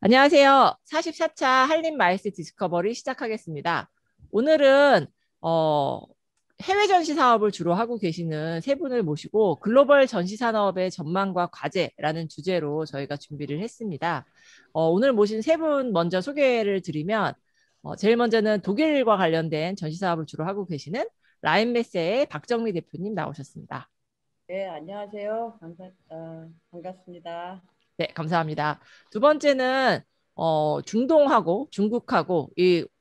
안녕하세요. 44차 한림 마이스 디스커버리 시작하겠습니다. 오늘은 어, 해외 전시 사업을 주로 하고 계시는 세 분을 모시고 글로벌 전시 산업의 전망과 과제라는 주제로 저희가 준비를 했습니다. 오늘 모신 세 분 먼저 소개를 드리면 제일 먼저는 독일과 관련된 전시 사업을 주로 하고 계시는 라인메세의 박정미 대표님 나오셨습니다. 네, 안녕하세요. 반갑습니다. 네, 감사합니다. 두 번째는 중동하고 중국하고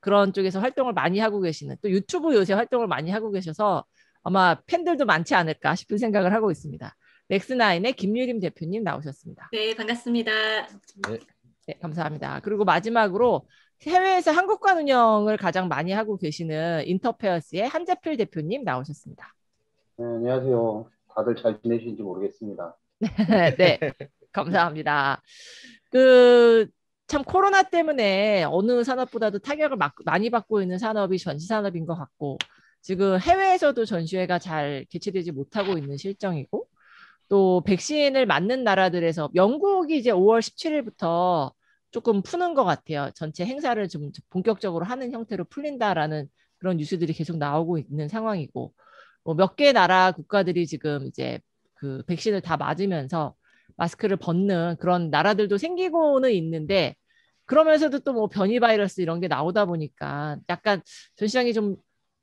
그런 쪽에서 활동을 많이 하고 계시는 또 유튜브 요새 활동을 많이 하고 계셔서 아마 팬들도 많지 않을까 싶은 생각을 하고 있습니다. 넥스나인의 김유림 대표님 나오셨습니다. 네, 반갑습니다. 네, 네, 감사합니다. 그리고 마지막으로 해외에서 한국관 운영을 가장 많이 하고 계시는 인터페어스의 한재필 대표님 나오셨습니다. 네, 안녕하세요. 다들 잘 지내시는지 모르겠습니다. 네, 감사합니다. 그, 참 코로나 때문에 어느 산업보다도 타격을 많이 받고 있는 산업이 전시 산업인 것 같고, 지금 해외에서도 전시회가 잘 개최되지 못하고 있는 실정이고, 또 백신을 맞는 나라들에서 영국이 이제 5월 17일부터 조금 푸는 것 같아요. 전체 행사를 좀 본격적으로 하는 형태로 풀린다라는 그런 뉴스들이 계속 나오고 있는 상황이고, 몇 개 나라 국가들이 지금 이제 그 백신을 다 맞으면서 마스크를 벗는 그런 나라들도 생기고는 있는데 그러면서도 또 뭐 변이 바이러스 이런 게 나오다 보니까 약간 전 시장이 좀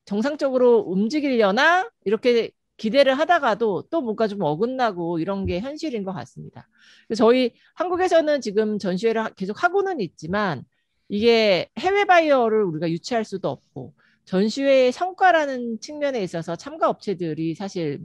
정상적으로 움직이려나 이렇게 기대를 하다가도 또 뭔가 좀 어긋나고 이런 게 현실인 것 같습니다. 그래서 저희 한국에서는 지금 전시회를 계속 하고는 있지만 이게 해외 바이어를 우리가 유치할 수도 없고 전시회의 성과라는 측면에 있어서 참가 업체들이 사실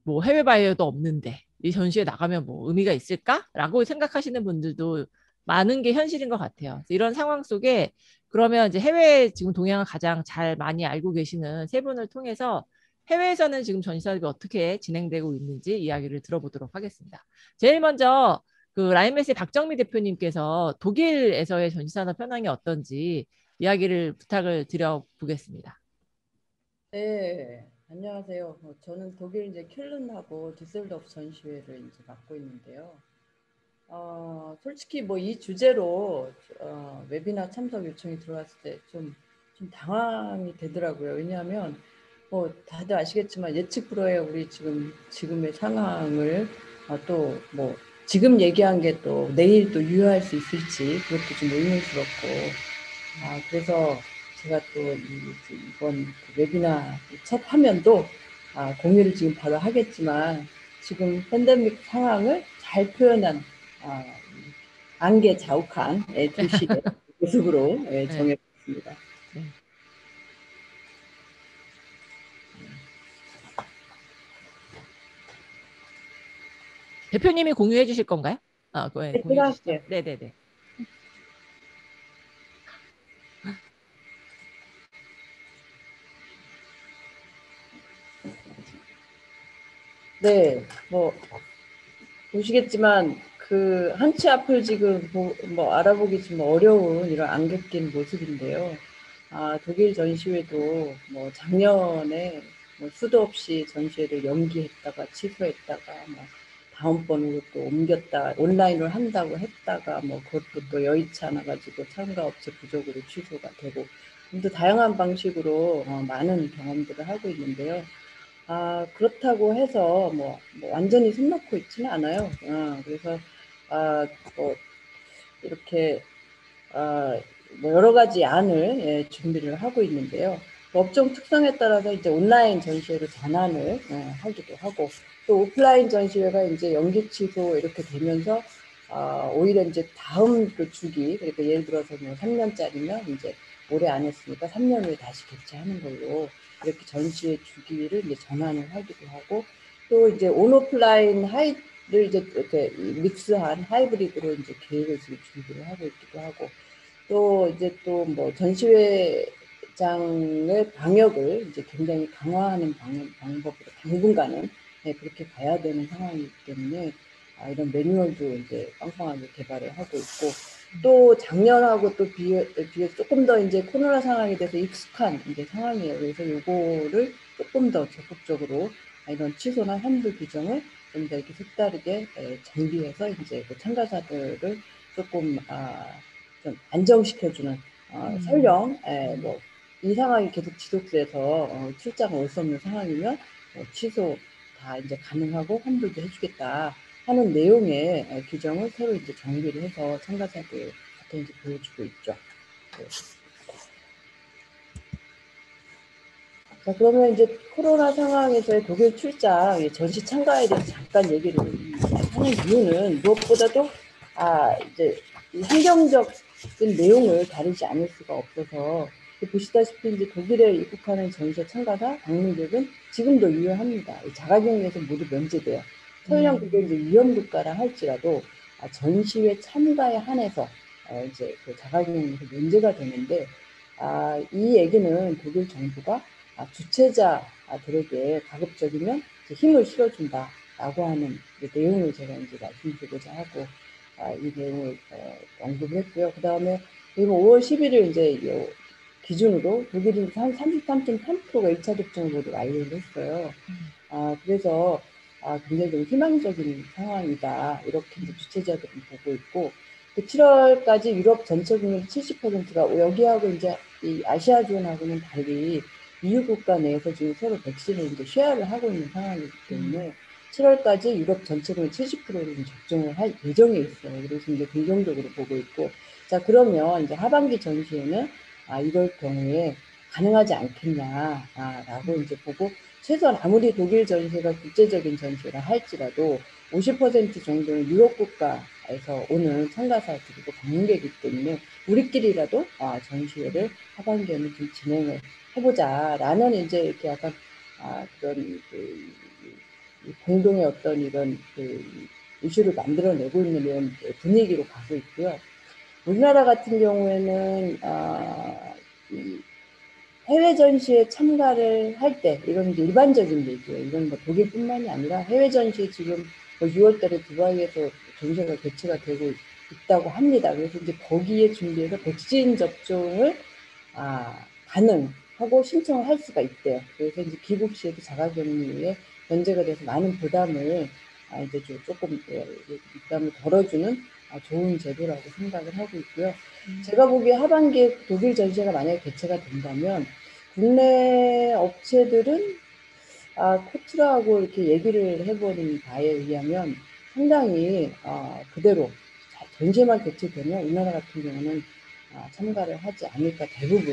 뭐 해외 바이어도 없는데 이 전시회 나가면 뭐 의미가 있을까라고 생각하시는 분들도 많은 게 현실인 것 같아요. 이런 상황 속에 그러면 이제 해외 지금 동향을 가장 잘 많이 알고 계시는 세 분을 통해서 해외에서는 지금 전시 사업이 어떻게 진행되고 있는지 이야기를 들어보도록 하겠습니다. 제일 먼저 그 라인메스의 박정미 대표님께서 독일에서의 전시 산업 현황이 어떤지 이야기를 부탁을 드려보겠습니다. 네, 안녕하세요. 저는 독일 이제 쾰른하고 düsseldorf 전시회를 이제 맡고 있는데요. 솔직히 뭐 이 주제로 웨비나 참석 요청이 들어왔을 때 좀 당황이 되더라고요. 왜냐하면 뭐 다들 아시겠지만 예측 불허의 우리 지금의 상황을 또 뭐 지금 얘기한 게 또 내일 또 유효할 수 있을지 그것도 좀 의문스럽고 그래서 제가 또 이번 웨비나 첫 화면도 공유를 지금 바로 하겠지만 지금 팬데믹 상황을 잘 표현한 안개 자욱한 도시의 모습으로 정해봤습니다. 네. 대표님이 공유해 주실 건가요? 네, 공유해 제가 주시죠. 할게요. 네네네. 네, 뭐 보시겠지만 그 한치 앞을 지금 뭐 알아보기 좀 어려운 이런 안개 낀 모습인데요. 독일 전시회도 뭐 작년에 뭐 수도 없이 전시회를 연기했다가 취소했다가 뭐 다음번으로 또 옮겼다 온라인으로 한다고 했다가 뭐 그것도 또 여의치 않아 가지고 참가 업체 부족으로 취소가 되고 또 다양한 방식으로 많은 경험들을 하고 있는데요. 그렇다고 해서 뭐 완전히 손 놓고 있지는 않아요. 그래서 뭐 이렇게 뭐 여러 가지 안을 준비를 하고 있는데요. 그 업종 특성에 따라서 이제 온라인 전시회로 전환을 하기도 하고 또 오프라인 전시회가 이제 연기 취소 이렇게 되면서 오히려 이제 다음 그 주기 그러니까 예를 들어서 뭐 3년짜리면 이제 올해 안 했으니까 3년 후에 다시 개최하는 걸로 이렇게 전시회 주기를 이제 전환을 하기도 하고 또 이제 온오프라인 하이를 이제 이렇게 믹스한 하이브리드로 이제 계획을 지금 준비를 하고 있기도 하고 또 이제 또 뭐 전시회장의 방역을 이제 굉장히 강화하는 방법으로 당분간은 그렇게 가야 되는 상황이기 때문에 이런 매뉴얼도 이제 빵빵하게 개발을 하고 있고 또 작년하고 또 비해 조금 더 이제 코로나 상황에 대해서 익숙한 이제 상황이에요. 그래서 요거를 조금 더 적극적으로 이런 취소나 환불 규정을 좀 더 이렇게 색다르게 정비해서 이제 그 참가자들을 조금 좀 안정시켜주는 설령 뭐 이 상황이 계속 지속돼서 출장 올 수 없는 상황이면 취소 다 이제 가능하고 환불도 해주겠다 하는 내용의 규정을 새로 이제 정비를 해서 참가자들한테 이제 보여주고 있죠. 네. 자, 그러면 이제 코로나 상황에서의 독일 출장 전시 참가에 대해서 잠깐 얘기를 하는 이유는 무엇보다도 이제 이 환경적인 내용을 다루지 않을 수가 없어서 보시다시피 이제 독일에 입국하는 전시회 참가자 방문객은 지금도 유효합니다. 자가격리에서 모두 면제돼요. 설령 그게 이제 위험 국가라 할지라도 전시회 참가에 한해서 이제 그 자가격리에서 면제가 되는데 이 얘기는 독일 정부가 주최자들에게 가급적이면 힘을 실어준다라고 하는 내용을 제가 이제 말씀드리고자 하고 이 내용을 언급을 했고요. 그 다음에 그리고 5월 11일 이제 기준으로 독일은 한 33.3%가 1차 접종을 모두 완료를 했어요. 그래서 굉장히 좀 희망적인 상황이다. 이렇게 이제 주최자들은 보고 있고 7월까지 유럽 전체 국민 70%가 여기하고 이제 이 아시아존하고는 달리 EU 국가 내에서 지금 서로 백신을 이제 쉐어를 하고 있는 상황이기 때문에 7월까지 유럽 전체 국민 70%를 접종을 할 예정에 있어요. 그래서 이제 긍정적으로 보고 있고, 자 그러면 이제 하반기 전시에는 이럴 경우에 가능하지 않겠냐라고 이제 보고 최소한 아무리 독일 전시가 국제적인 전시라 할지라도 50% 정도는 유럽 국가에서 오는 참가자들이고 방문객이기 때문에 우리끼리라도 전시회를 하반기에는 좀 진행을 해보자라는 이제 이렇게 약간 그런 공동의 어떤 이런 이슈를 만들어내고 있는 이런 분위기로 가고 있고요. 우리나라 같은 경우에는 해외 전시에 참가를 할 때 이건 이제 일반적인 얘기예요. 이건 뭐 독일뿐만이 아니라 해외 전시에 지금 6월달에 두바이에서 전시회가 개최가 되고 있다고 합니다. 그래서 이제 거기에 준비해서 백신 접종을 가능하고 신청을 할 수가 있대요. 그래서 이제 귀국 시에도 자가격리에 면제가 돼서 많은 부담을 이제 조금 부담을 덜어주는 좋은 제도라고 생각을 하고 있고요. 제가 보기에 하반기에 독일 전시회가 만약에 개최가 된다면 국내 업체들은 코트라하고 이렇게 얘기를 해보는 바에 의하면 상당히 그대로 전시회만 개최되면 우리나라 같은 경우는 참가를 하지 않을까 대부분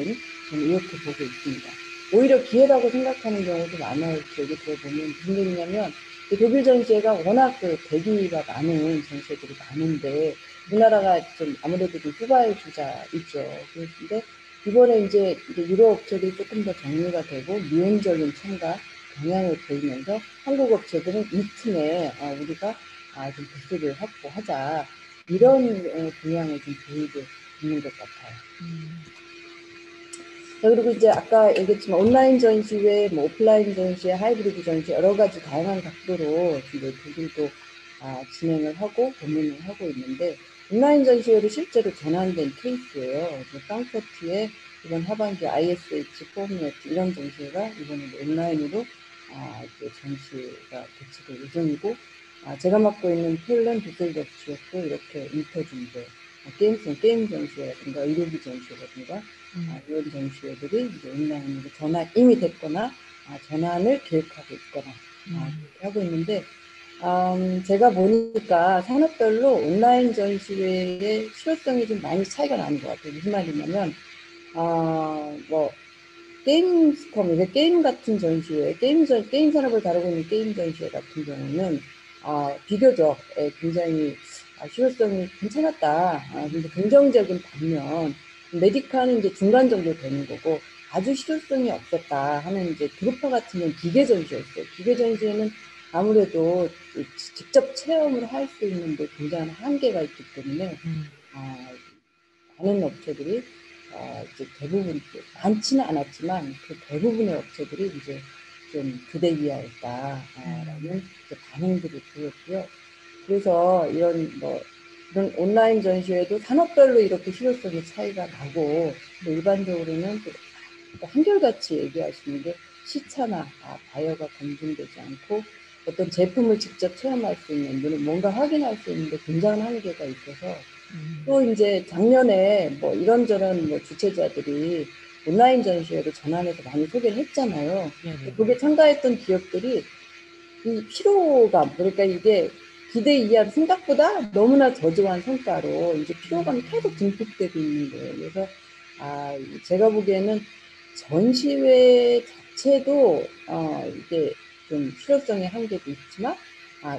저는 이렇게 보고 있습니다. 오히려 기회라고 생각하는 경우도 많아요. 얘기 들어보면 무슨 얘기냐면 독일 전시회가 워낙 대기가 많은 전시회들이 많은데 우리나라가 좀 아무래도 좀 후발 주자 있죠. 그런데 이번에 이제 유럽 업체들이 조금 더 정리가 되고 미온적인 참가 경향을 보이면서 한국 업체들은 이 틈에 우리가 좀 부스를 확보하자 이런 경향을 좀 보이고 있는 것 같아요. 그리고 이제 아까 얘기했지만 온라인 전시회, 뭐 오프라인 전시회, 하이브리드 전시회 여러 가지 다양한 각도로 이제 독일도 진행을 하고 고민을 하고 있는데 온라인 전시회로 실제로 전환된 케이스예요. 프랑크푸르트에 이번 하반기 ISH 포미네트 이런 전시회가 이번에 온라인으로 이제 전시가 개최될 예정이고 제가 맡고 있는 폴란 두셀도프 지역도 이렇게 인터준대 게임 전시회라든가 의료기 전시회라든가 이런 전시회들이 이제 온라인으로 전환이 됐거나 전환을 계획하고 있거나 이렇게 하고 있는데 제가 보니까 산업별로 온라인 전시회의 실효성이 좀 많이 차이가 나는 것 같아요. 무슨 말이냐면 뭐 게임스컴, 이게 게임 같은 전시회, 게임 산업을 다루고 있는 게임 전시회 같은 경우는 비교적 굉장히 실효성이 괜찮았다. 근데 긍정적인 반면 메디카는 이제 중간 정도 되는 거고 아주 실효성이 없었다 하는 이제 드루파 같은 건 기계 전시였어요. 기계 전시회는 아무래도 직접 체험을 할 수 있는데 굉장한 한계가 있기 때문에 많은 업체들이 이제 대부분 많지는 않았지만 그 대부분의 업체들이 이제 좀 기대 이하였다라는 반응들이 보였고요. 그래서 이런 온라인 전시회도 산업별로 이렇게 실효성의 차이가 나고 일반적으로는 또 한결같이 얘기하시는 게 시차나 바이어가 검증되지 않고 어떤 제품을 직접 체험할 수 있는, 뭔가 확인할 수 있는데 굉장한 한계가 있어서 또 이제 작년에 뭐 이런저런 뭐 주최자들이 온라인 전시회를 전환해서 많이 소개를 했잖아요. 네네. 거기에 참가했던 기업들이 이 피로감, 그러니까 이게 기대 이하 생각보다 너무나 저조한 성과로 이제 피로감이 계속 증폭되고 있는 거예요. 그래서 제가 보기에는 전시회 자체도 이게 좀 실효성의 한계도 있지만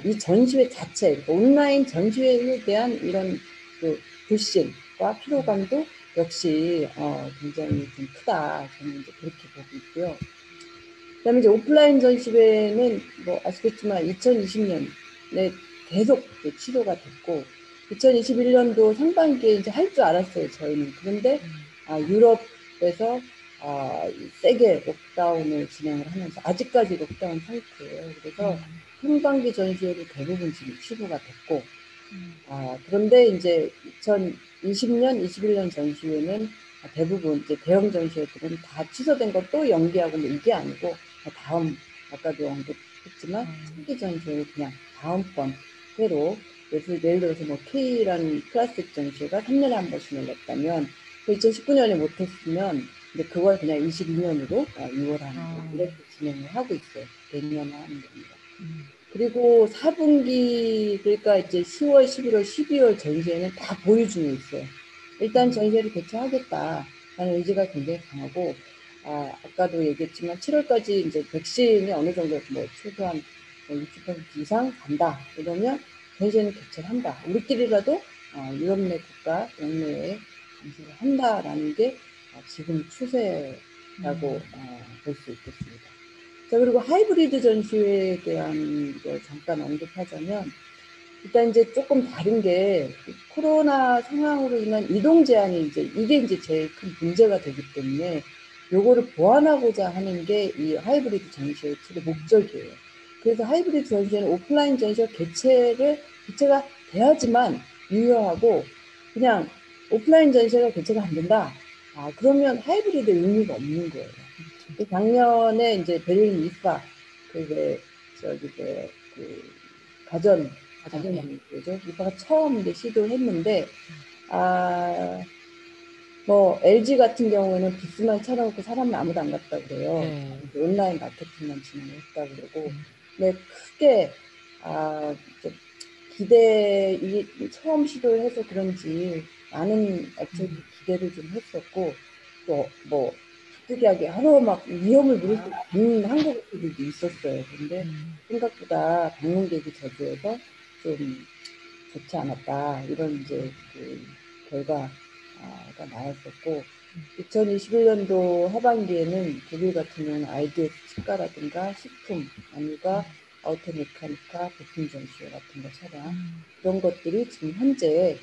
이 전시회 자체, 그러니까 온라인 전시회에 대한 이런 그 불신과 피로감도 역시 굉장히 좀 크다. 저는 이제 그렇게 보고 있고요. 그다음에 이제 오프라인 전시회는 뭐 아시겠지만 2020년에 계속 취소가 됐고 2021년도 상반기에 이제 할 줄 알았어요, 저희는. 그런데 유럽에서 세게 록다운을 진행을 하면서 아직까지 록다운 상태예요. 그래서 상반기 전시회도 대부분 지금 취소가 됐고 그런데 이제 2020년, 21년 전시회는 대부분 이제 대형 전시회들은 다 취소된 것도 연기하고 뭐 이게 아니고 다음 아까도 언급했지만 차기 전시회를 그냥 다음번 회로 예를 들어서 뭐 K라는 클래식 전시회가 3년에 한 번씩 열렸다면 2019년에 못했으면 근데 그걸 그냥 22년으로 6월 한 이렇게 진행을 하고 있어요. 내년에 하는 겁니다. 그리고 4분기 그러니까 이제 10월, 11월, 12월 전시회는 다 보유 중에 있어요. 일단 전시회를 개최하겠다라는 의지가 굉장히 강하고 아까도 얘기했지만 7월까지 이제 백신이 어느 정도 뭐 최소한 60% 이상 간다. 이러면 전시회는 개최를 한다. 우리끼리라도 유럽 내 국가 영내에 전시를 한다라는 게 지금 추세라고 볼 수 있겠습니다. 자, 그리고 하이브리드 전시회에 대한 걸 잠깐 언급하자면, 일단 이제 조금 다른 게, 코로나 상황으로 인한 이동 제한이 이게 이제 제일 큰 문제가 되기 때문에, 요거를 보완하고자 하는 게 이 하이브리드 전시회의 최대 목적이에요. 그래서 하이브리드 전시회는 오프라인 전시회 개최가 돼야지만 유효하고, 그냥 오프라인 전시회가 개최가 안 된다? 그러면 하이브리드 의미가 없는 거예요. 작년에 이제 베를린 이파 가전 뭐죠? 이파가 처음 이제 시도를 했는데 뭐 LG 같은 경우에는 부스만 차려놓고 사람이 아무도 안 갔다 그래요. 네. 온라인 마케팅만 진행했다 그러고 근데 크게 이게 처음 시도를 해서 그런지 많은 업체들이 기대를 좀 했었고 또 뭐 특이하게 하루 막 위험을 무릅 쓰는 한국 업체들도 있었어요. 근데 생각보다 방문객이 저조해서 좀 좋지 않았다 이런 이제 그 결과가 나왔었고 2021년도 하반기에는 독일 같은 경우는 IDS 치과라든가 식품, 안과 아우토메카니카 부품 전시회 같은 거 차량 이런 것들이 지금 현재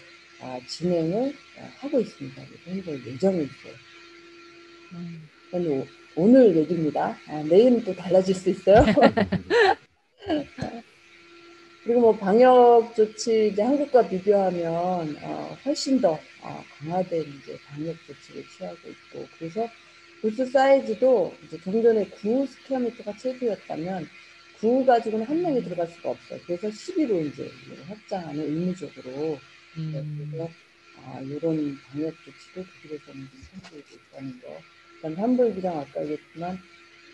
진행을 하고 있습니다. 현재 예정에 있어요. 오늘 얘기입니다. 내일은 또 달라질 수 있어요. 그리고 뭐 방역 조치 이제 한국과 비교하면 훨씬 더 강화된 이제 방역 조치를 취하고 있고 그래서 부스 사이즈도 이제 좀 전에 9스퀘어미터가 최소였다면 9 가지고는 한 명이 들어갈 수가 없어요. 그래서 12로 이제 확장하는 의무적으로 그래서 이런 방역 조치도 독일에서는 선보이고 있다는 거. 그다음 환불 규정 아까 얘기했지만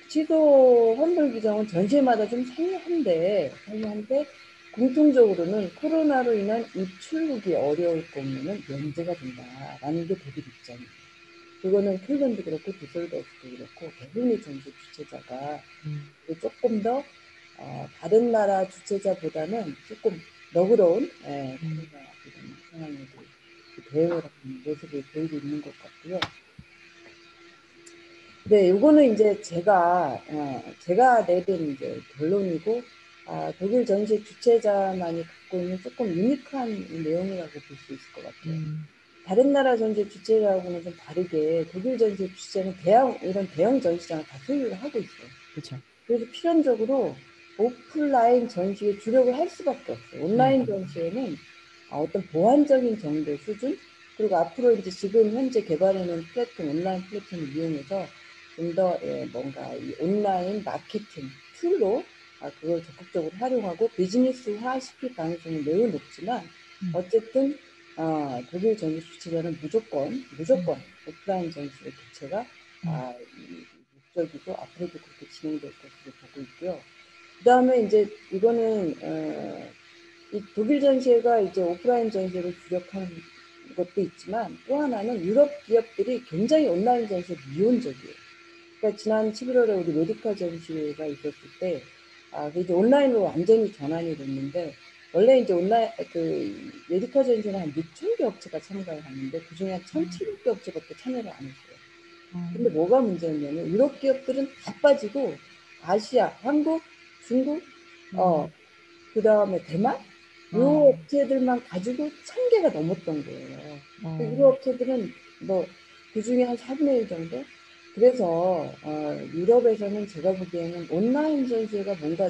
취소 환불 규정은 전시회마다 좀 상이한데 공통적으로는 코로나로 인한 입출국이 어려울 경우에는 면제가 된다라는 게 독일 입장이에요. 그거는 폴란드도 그렇고 düsseldorf도 그렇고 대부분의 전시 주최자가 조금 더 다른 나라 주최자보다는 조금 너그러운 코로나 이런 상황에 대응을 하는 모습을 보이고 있는 것 같고요. 네, 요거는 이제 제가 내린 이제 결론이고, 독일 전시 주최자만이 갖고 있는 조금 유니크한 내용이라고 볼 수 있을 것 같아요. 다른 나라 전시 주최자하고는 좀 다르게 독일 전시 주최는 이런 대형 전시장을 다 소유를 하고 있어요. 그렇죠. 그래서 필연적으로 오프라인 전시에 주력을 할 수밖에 없어요. 온라인 전시회는 어떤 보완적인 정도 수준, 그리고 앞으로 이제 지금 현재 개발해놓은 온라인 플랫폼을 이용해서 좀 더 뭔가 이 온라인 마케팅 툴로 그걸 적극적으로 활용하고 비즈니스화 시킬 가능성이 매우 높지만 어쨌든 독일 전시 주최자는 무조건 오프라인 전시의 개최가 목적이고 앞으로도 그렇게 진행될 것으로 보고 있고요. 그 다음에 이제 이거는 이 독일 전시회가 이제 오프라인 전시를 주력하는 것도 있지만 또 하나는 유럽 기업들이 굉장히 온라인 전시에 미온적이에요. 그러니까 지난 11월에 우리 메디카 전시회가 있었을 때 이제 온라인으로 완전히 전환이 됐는데 원래 이제 온라인 그 메디카 전시회는 한 6,000개 업체가 참가를 하는데 그중에 한 1,700개 업체밖에 참여를 안 했어요. 근데 뭐가 문제였냐면 유럽 기업들은 다 빠지고 아시아, 한국, 중국, 그 다음에 대만 요 업체들만 가지고 1,000개가 넘었던 거예요. 이 업체들은 뭐 그중에 한 4분의 1 정도? 그래서 유럽에서는 제가 보기에는 온라인 전시회가 뭔가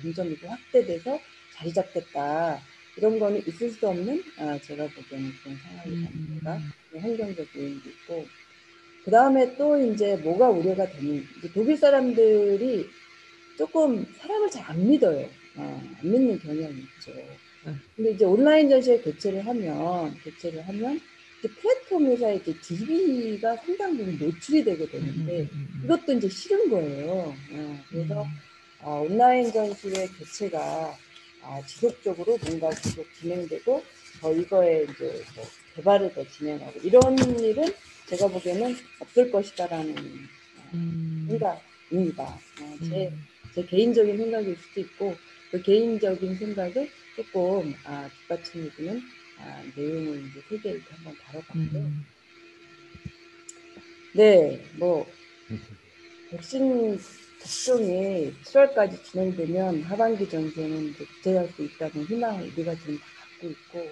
점점 이렇게 확대돼서 자리 잡겠다. 이런 거는 있을 수 없는 제가 보기에는 그런 상황이 아닐까. 환경적 요인도 있고. 그 다음에 또 이제 뭐가 우려가 되는, 이제 독일 사람들이 조금 사람을 잘 안 믿어요. 안 믿는 경향이 있죠. 근데 이제 온라인 전시회 개최를 하면 이제 플랫폼 회사에 이제 DB가 상당 부분 노출이 되게 되는데 이것도 이제 싫은 거예요. 그래서 온라인 전시회 개최가 지속적으로 뭔가 계속 진행되고 더 이거에 이제 뭐 개발을 더 진행하고 이런 일은 제가 보기에는 없을 것이다라는 생각입니다. 제 개인적인 생각일 수도 있고 그 개인적인 생각을 조금 뒷받침해주는 내용을 이제 세계 이렇게 한번 다뤄봤고요. 네, 뭐 백신 접종이 7월까지 진행되면 하반기 전제는 이제 기대할 수 있다는 희망을 우리가 지금 다 갖고 있고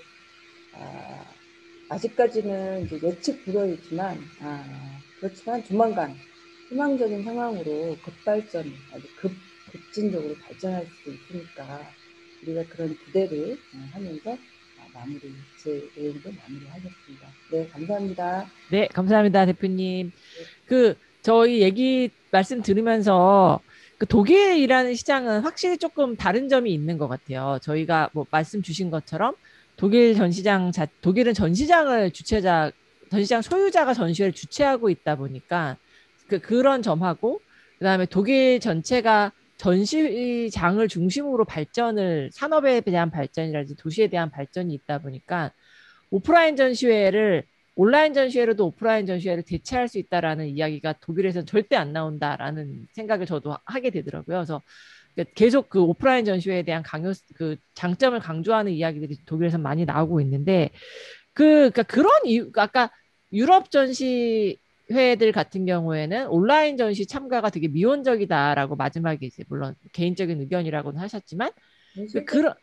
아직까지는 이제 예측 불허이지만 그렇지만 조만간 희망적인 상황으로 급발전, 아주 급진적으로 발전할 수도 있으니까 우리가 그런 기대를 하면서 제 내용도 마무리하겠습니다. 네, 감사합니다. 네, 감사합니다, 대표님. 저희 얘기 말씀 들으면서 그 독일이라는 시장은 확실히 조금 다른 점이 있는 것 같아요. 저희가 뭐 말씀 주신 것처럼 독일은 전시장 소유자가 전시회를 주최하고 있다 보니까 그런 점하고 그다음에 독일 전체가 전시장을 중심으로 산업에 대한 발전이라든지 도시에 대한 발전이 있다 보니까 오프라인 전시회를 온라인 전시회로도 오프라인 전시회를 대체할 수 있다라는 이야기가 독일에서는 절대 안 나온다라는 생각을 저도 하게 되더라고요. 그래서 계속 그 오프라인 전시회에 대한 장점을 강조하는 이야기들이 독일에서 많이 나오고 있는데 그러니까 그런 이유 아까 유럽 전시회들 같은 경우에는 온라인 전시 참가가 되게 미온적이다라고 마지막에 이제 물론 개인적인 의견이라고는 하셨지만 그런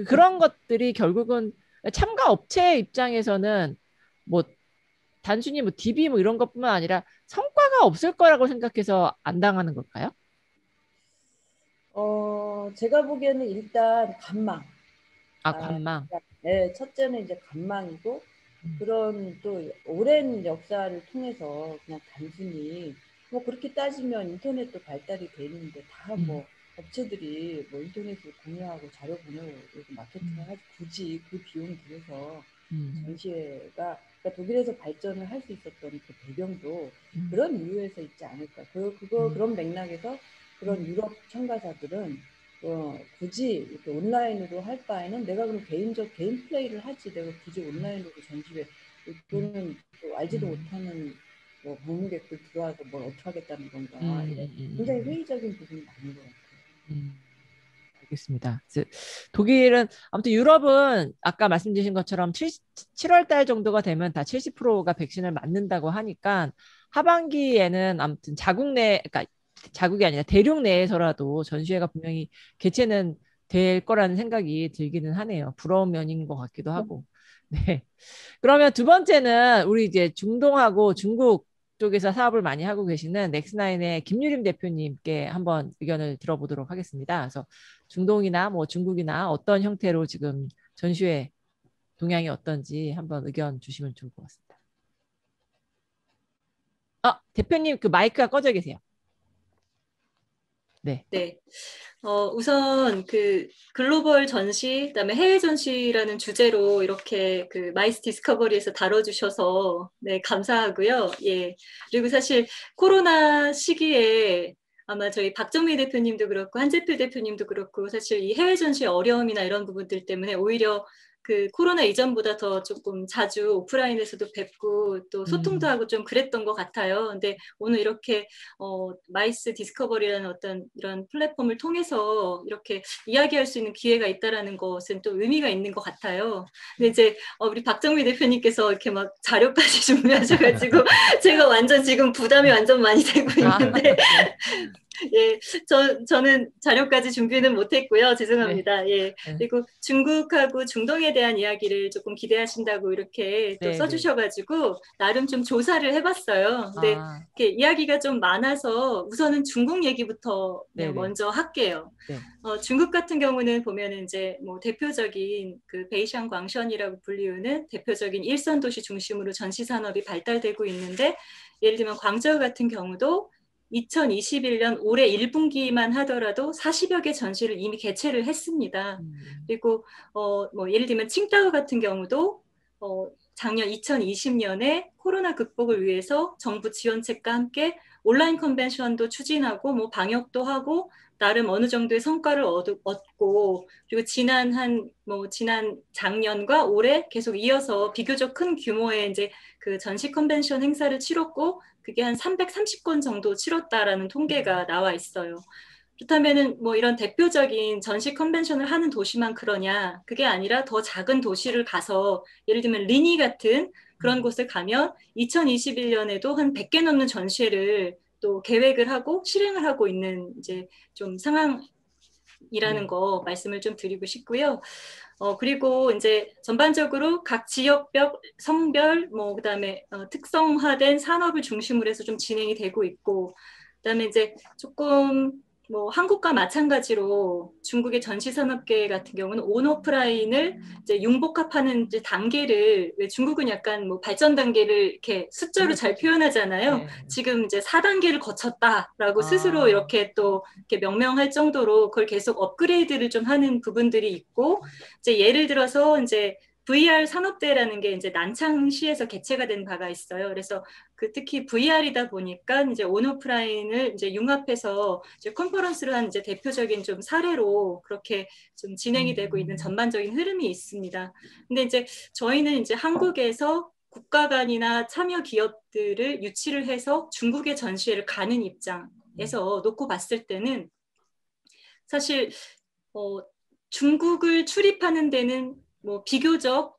그런 것들이 결국은 참가 업체 입장에서는 뭐 단순히 뭐 DB 뭐 이런 것뿐만 아니라 성과가 없을 거라고 생각해서 안 당하는 걸까요? 제가 보기에는 일단 관망. 관망. 네, 첫째는 이제 관망이고 그런 또 오랜 역사를 통해서 그냥 단순히 뭐 그렇게 따지면 인터넷도 발달이 돼 있는데 다 뭐 업체들이 뭐 인터넷을 공유하고 자료 공유하고 마케팅을 하지 굳이 그 비용 들여서 전시회가 그러니까 독일에서 발전을 할 수 있었던 그 배경도 그런 이유에서 있지 않을까. 그런 맥락에서 그런 유럽 참가자들은 굳이 이렇게 온라인으로 할 바에는 내가 그럼 개인 플레이를 하지 내가 굳이 온라인으로 전시회 또는 알지도 못하는 뭐 방문객들 들어와서 뭘 어떻게 하겠다는 건가 굉장히 회의적인 부분이 많은 것 같아요. 알겠습니다. 독일은 아무튼 유럽은 아까 말씀 주신 것처럼 7월 달 정도가 되면 다 70%가 백신을 맞는다고 하니까 하반기에는 아무튼 그러니까 자국이 아니라 대륙 내에서라도 전시회가 분명히 개최는 될 거라는 생각이 들기는 하네요. 부러운 면인 것 같기도 하고. 네. 그러면 두 번째는 우리 이제 중동하고 중국 쪽에서 사업을 많이 하고 계시는 넥스나인의 김유림 대표님께 한번 의견을 들어보도록 하겠습니다. 그래서 중동이나 뭐 중국이나 어떤 형태로 지금 전시회 동향이 어떤지 한번 의견 주시면 좋을 것 같습니다. 대표님 그 마이크가 꺼져 계세요. 네. 네. 우선 그 글로벌 전시, 그다음에 해외 전시라는 주제로 이렇게 그 마이스 디스커버리에서 다뤄주셔서 네, 감사하고요. 예. 그리고 사실 코로나 시기에 아마 저희 박정미 대표님도 그렇고 한재필 대표님도 그렇고 사실 이 해외 전시의 어려움이나 이런 부분들 때문에 오히려 그 코로나 이전보다 더 조금 자주 오프라인에서도 뵙고 또 소통도 하고 좀 그랬던 것 같아요. 근데 오늘 이렇게 마이스 디스커버리라는 어떤 이런 플랫폼을 통해서 이렇게 이야기할 수 있는 기회가 있다라는 것은 또 의미가 있는 것 같아요. 근데 이제 우리 박정미 대표님께서 이렇게 막 자료까지 준비하셔가지고 제가 완전 지금 부담이 완전 많이 되고 있는데 예, 저는 자료까지 준비는 못했고요. 죄송합니다. 네. 예, 그리고 중국하고 중동에 대한 이야기를 조금 기대하신다고 이렇게 또 네, 써주셔가지고 나름 좀 조사를 해봤어요. 근데 이렇게 이야기가 좀 많아서 우선은 중국 얘기부터 그냥 먼저 할게요. 네. 중국 같은 경우는 보면은 이제 뭐 대표적인 그 베이샹 광션이라고 불리우는 대표적인 일선 도시 중심으로 전시 산업이 발달되고 있는데 예를 들면 광저우 같은 경우도 2021년 올해 1분기만 하더라도 40여 개 전시를 이미 개최를 했습니다. 그리고 뭐 예를 들면 칭다오 같은 경우도 작년 2020년에 코로나 극복을 위해서 정부 지원책과 함께 온라인 컨벤션도 추진하고 뭐 방역도 하고 나름 어느 정도의 성과를 얻고 그리고 지난 작년과 올해 계속 이어서 비교적 큰 규모의 이제 그 전시 컨벤션 행사를 치렀고 그게 한 330건 정도 치렀다라는 통계가 나와 있어요. 그렇다면은 뭐 이런 대표적인 전시 컨벤션을 하는 도시만 그러냐? 그게 아니라 더 작은 도시를 가서 예를 들면 리니 같은 그런 곳을 가면 2021년에도 한 100개 넘는 전시회를 또 계획을 하고 실행을 하고 있는 이제 좀 상황이라는 거 말씀을 좀 드리고 싶고요. 그리고 이제 전반적으로 각 지역별, 성별, 뭐 그다음에 특성화된 산업을 중심으로 해서 좀 진행이 되고 있고, 그다음에 이제 조금 뭐 한국과 마찬가지로 중국의 전시산업계 같은 경우는 온오프라인을 이제 융복합하는 이제 단계를 왜 중국은 약간 뭐 발전 단계를 이렇게 숫자로 잘 표현하잖아요. 네. 지금 이제 4단계를 거쳤다라고 스스로 이렇게 또 이렇게 명명할 정도로 그걸 계속 업그레이드를 좀 하는 부분들이 있고 이제 예를 들어서 이제 VR 산업대라는 게 이제 난창시에서 개최가 된 바가 있어요. 그래서 그 특히 VR이다 보니까 이제 온오프라인을 이제 융합해서 이제 컨퍼런스를 한 이제 대표적인 좀 사례로 그렇게 좀 진행이 되고 있는 전반적인 흐름이 있습니다. 근데 이제 저희는 이제 한국에서 국가 간이나 참여 기업들을 유치를 해서 중국의 전시회를 가는 입장에서 놓고 봤을 때는 사실 중국을 출입하는 데는 뭐 비교적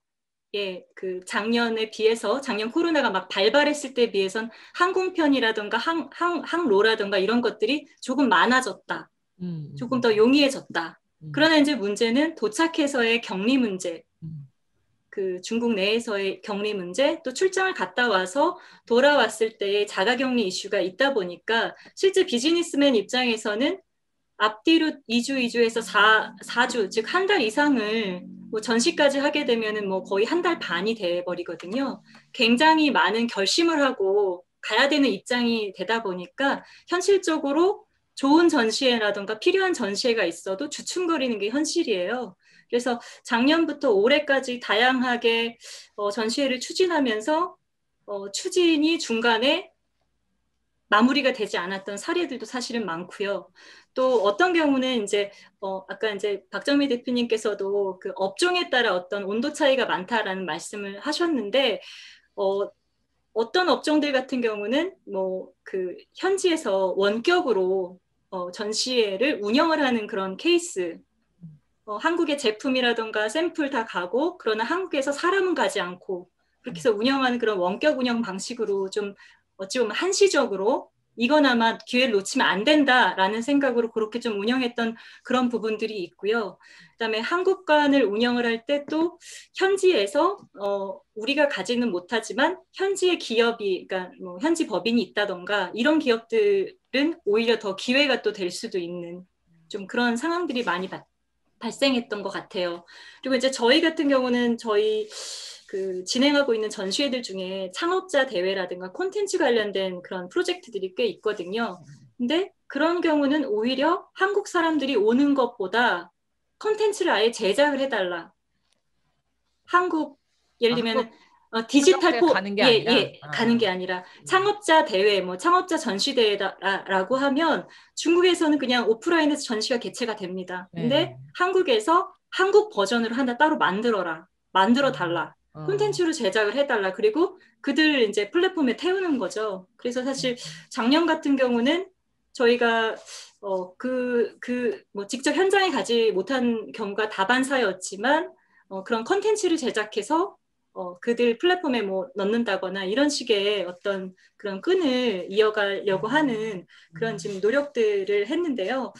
그 작년에 비해서 작년 코로나가 막 발발했을 때에 비해선 항공편이라든가 항로라든가 이런 것들이 조금 많아졌다. 조금 더 용이해졌다. 그러나 이제 문제는 도착해서의 격리 문제, 그 중국 내에서의 격리 문제, 또 출장을 갔다 와서 돌아왔을 때의 자가격리 이슈가 있다 보니까 실제 비즈니스맨 입장에서는 앞뒤로 2주에서 4주, 즉 한 달 이상을 뭐 전시까지 하게 되면은 뭐 거의 한 달 반이 돼버리거든요. 굉장히 많은 결심을 하고 가야 되는 입장이 되다 보니까 현실적으로 좋은 전시회라든가 필요한 전시회가 있어도 주춤거리는 게 현실이에요. 그래서 작년부터 올해까지 다양하게 전시회를 추진하면서 추진이 중간에 마무리가 되지 않았던 사례들도 사실은 많고요. 또 어떤 경우는 이제 아까 이제 박정미 대표님께서도 그 업종에 따라 어떤 온도 차이가 많다라는 말씀을 하셨는데 어떤 업종들 같은 경우는 뭐 그 현지에서 원격으로 전시회를 운영을 하는 그런 케이스. 한국의 제품이라던가 샘플 다 가고 그러나 한국에서 사람은 가지 않고 그렇게 해서 운영하는 그런 원격 운영 방식으로 좀 어찌 보면 한시적으로 이거나마 기회를 놓치면 안 된다라는 생각으로 그렇게 좀 운영했던 그런 부분들이 있고요. 그다음에 한국관을 운영을 할 때 또 현지에서 우리가 가지는 못하지만 현지의 기업이, 그러니까 뭐 현지 법인이 있다던가 이런 기업들은 오히려 더 기회가 또 될 수도 있는 좀 그런 상황들이 많이 발생했던 것 같아요. 그리고 이제 저희 같은 경우는 저희 그 진행하고 있는 전시회들 중에 창업자 대회라든가 콘텐츠 관련된 그런 프로젝트들이 꽤 있거든요. 근데 그런 경우는 오히려 한국 사람들이 오는 것보다 컨텐츠를 아예 제작을 해달라. 한국 예를 들면 한국 디지털 가는 게 아니라. 가는 게 아니라 창업자 대회, 뭐 창업자 전시대회라고 하면 중국에서는 그냥 오프라인에서 전시가 개최가 됩니다. 근데 네. 한국에서 한국 버전으로 하나 따로 만들어 달라. 어. 콘텐츠로 제작을 해달라. 그리고 그들 이제 플랫폼에 태우는 거죠. 그래서 사실 작년 같은 경우는 저희가 뭐 직접 현장에 가지 못한 경우가 다반사였지만 그런 컨텐츠를 제작해서 그들 플랫폼에 뭐 넣는다거나 이런 식의 어떤 그런 끈을 이어가려고 하는 그런 지금 노력들을 했는데요.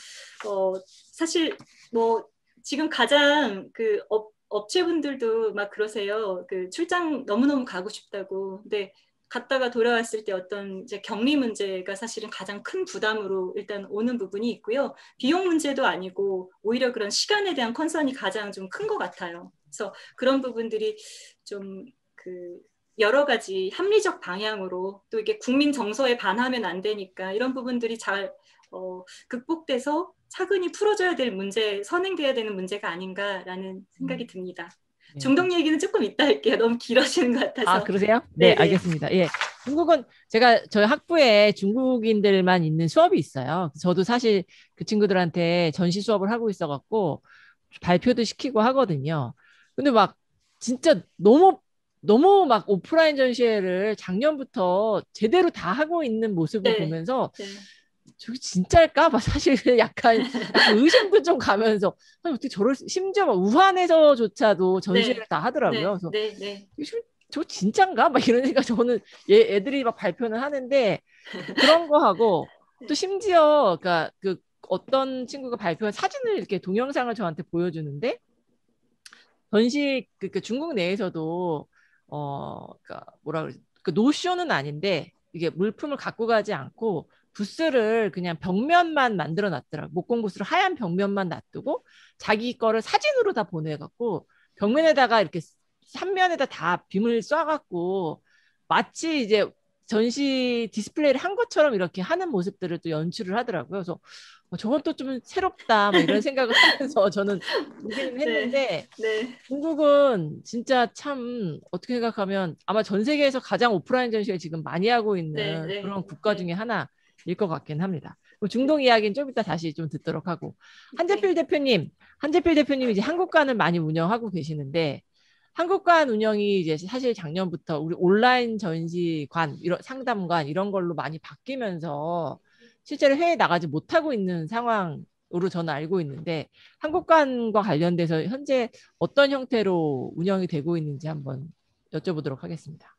사실 뭐 지금 가장 그 업체분들도 막 그러세요. 그 출장 너무너무 가고 싶다고. 근데 갔다가 돌아왔을 때 어떤 이제 격리 문제가 사실은 가장 큰 부담으로 일단 오는 부분이 있고요. 비용 문제도 아니고 오히려 그런 시간에 대한 컨선이 가장 좀 큰 것 같아요. 그래서 그런 부분들이 좀 그 여러 가지 합리적 방향으로 또 이게 국민 정서에 반하면 안 되니까 이런 부분들이 잘 극복돼서 차근히 풀어져야 될 문제, 선행돼야 되는 문제가 아닌가라는 생각이 듭니다. 네. 중동 얘기는 조금 이따 할게요. 너무 길어지는 것 같아서. 아, 그러세요? 네, 네네. 알겠습니다. 예. 중국은 저희 학부에 중국인들만 있는 수업이 있어요. 저도 사실 그 친구들한테 전시 수업을 하고 있어갖고 발표도 시키고 하거든요. 근데 막 진짜 너무 막 오프라인 전시회를 작년부터 제대로 다 하고 있는 모습을 네. 보면서 네. 저게 진짜일까? 막 사실 약간 의심도 좀 가면서 아니 어떻게 심지어 막 우한에서조차도 전시회를 다 하더라고요. 그래서 저 진짠가? 막 이런 생각 저는 애들이 막 발표는 하는데 그런 거 하고 또 심지어 그러니까 그 어떤 친구가 발표한 사진을 이렇게 동영상을 저한테 보여주는데 그 중국 내에서도 그러니까 뭐라 그러지? 그 노쇼는 아닌데 이게 물품을 갖고 가지 않고 부스를 그냥 벽면만 만들어 놨더라고. 목공 부스를 하얀 벽면만 놔두고 자기 거를 사진으로 다 보내갖고 벽면에다가 이렇게 3면에다 다 빔을 쏴갖고 마치 이제 전시 디스플레이를 한 것처럼 이렇게 하는 모습들을 또 연출을 하더라고요. 그래서 저건 또 좀 새롭다, 막 이런 생각을 하면서 저는 보기는 했는데 중국은 진짜 참 어떻게 생각하면 아마 전 세계에서 가장 오프라인 전시를 지금 많이 하고 있는 그런 국가 중에 하나일 것 같긴 합니다. 중동 이야기는 좀 이따 다시 좀 듣도록 하고 한재필 대표님 이제 한국관을 많이 운영하고 계시는데 한국관 운영이 이제 사실 작년부터 우리 온라인 전시관, 이런 상담관 이런 걸로 많이 바뀌면서 실제로 해외에 나가지 못하고 있는 상황으로 저는 알고 있는데 한국관과 관련돼서 현재 어떤 형태로 운영이 되고 있는지 한번 여쭤보도록 하겠습니다.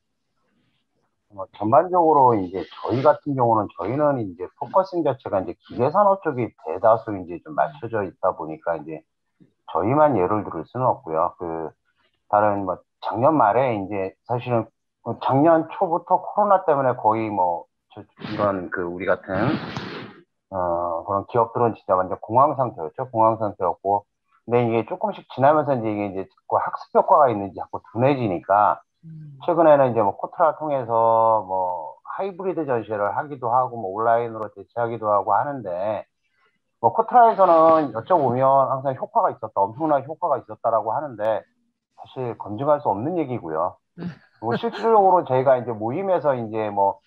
전반적으로 이제 저희 같은 경우는 저희는 이제 포커싱 자체가 이제 기계산업 쪽이 대다수 이제 좀 맞춰져 있다 보니까 이제 저희만 예를 들을 수는 없고요. 다른 뭐 작년 말에 이제 사실은 작년 초부터 코로나 때문에 거의 뭐 이런 우리 같은 그런 기업들은 진짜 완전 공황 상태였죠. 공황 상태였고, 근데 이게 조금씩 지나면서 이제 자꾸 학습 효과가 있는지 자꾸 둔해지니까 최근에는 이제 뭐 코트라 통해서 뭐 하이브리드 전시를 하기도 하고 뭐 온라인으로 대체하기도 하고 하는데, 뭐 코트라에서는 여쭤보면 항상 효과가 있었다, 엄청난 효과가 있었다라고 하는데 사실 검증할 수 없는 얘기고요. 뭐 실질적으로 저희가 이제 모임에서 이제 뭐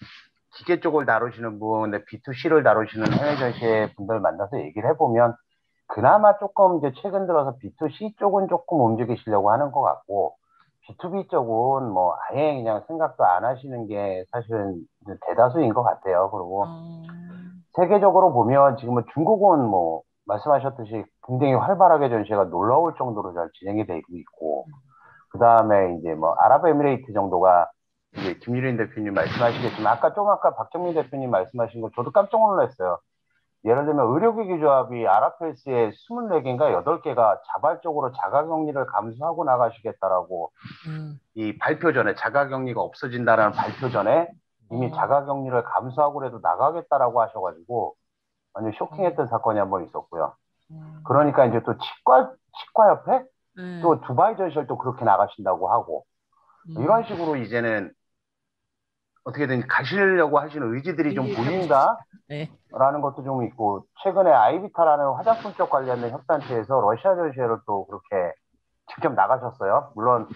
기계 쪽을 다루시는 분, B2C를 다루시는 해외 전시회 분들 만나서 얘기를 해보면 그나마 조금 이제 최근 들어서 B2C 쪽은 조금 움직이시려고 하는 것 같고 B2B 쪽은 뭐 아예 그냥 생각도 안 하시는 게 사실은 대다수인 것 같아요. 그리고 세계적으로 보면 지금은 중국은 뭐 말씀하셨듯이 굉장히 활발하게 전시회가 놀라울 정도로 잘 진행이 되고 있고, 그 다음에 이제 뭐 아랍에미레이트 정도가 이제 김유린 대표님 말씀하시겠지만 아까 박정민 대표님 말씀하신 거 저도 깜짝 놀랐어요. 예를 들면 의료기기 조합이 아랍헬스에 24개인가 8개가 자발적으로 자가격리를 감수하고 나가시겠다라고 이 발표 전에 자가격리가 없어진다는 발표 전에 이미 자가격리를 감수하고라도 나가겠다라고 하셔가지고 완전 쇼킹했던 사건이 한 번 있었고요. 그러니까 이제 또 치과협회 또 두바이 전시를 또 그렇게 나가신다고 하고 이런 식으로 이제는 어떻게든 가시려고 하시는 의지들이 좀 보인다라는 네. 것도 좀 있고, 최근에 아이비타라는 화장품 쪽 관련된 협단체에서 러시아 전시회를 또 그렇게 직접 나가셨어요. 물론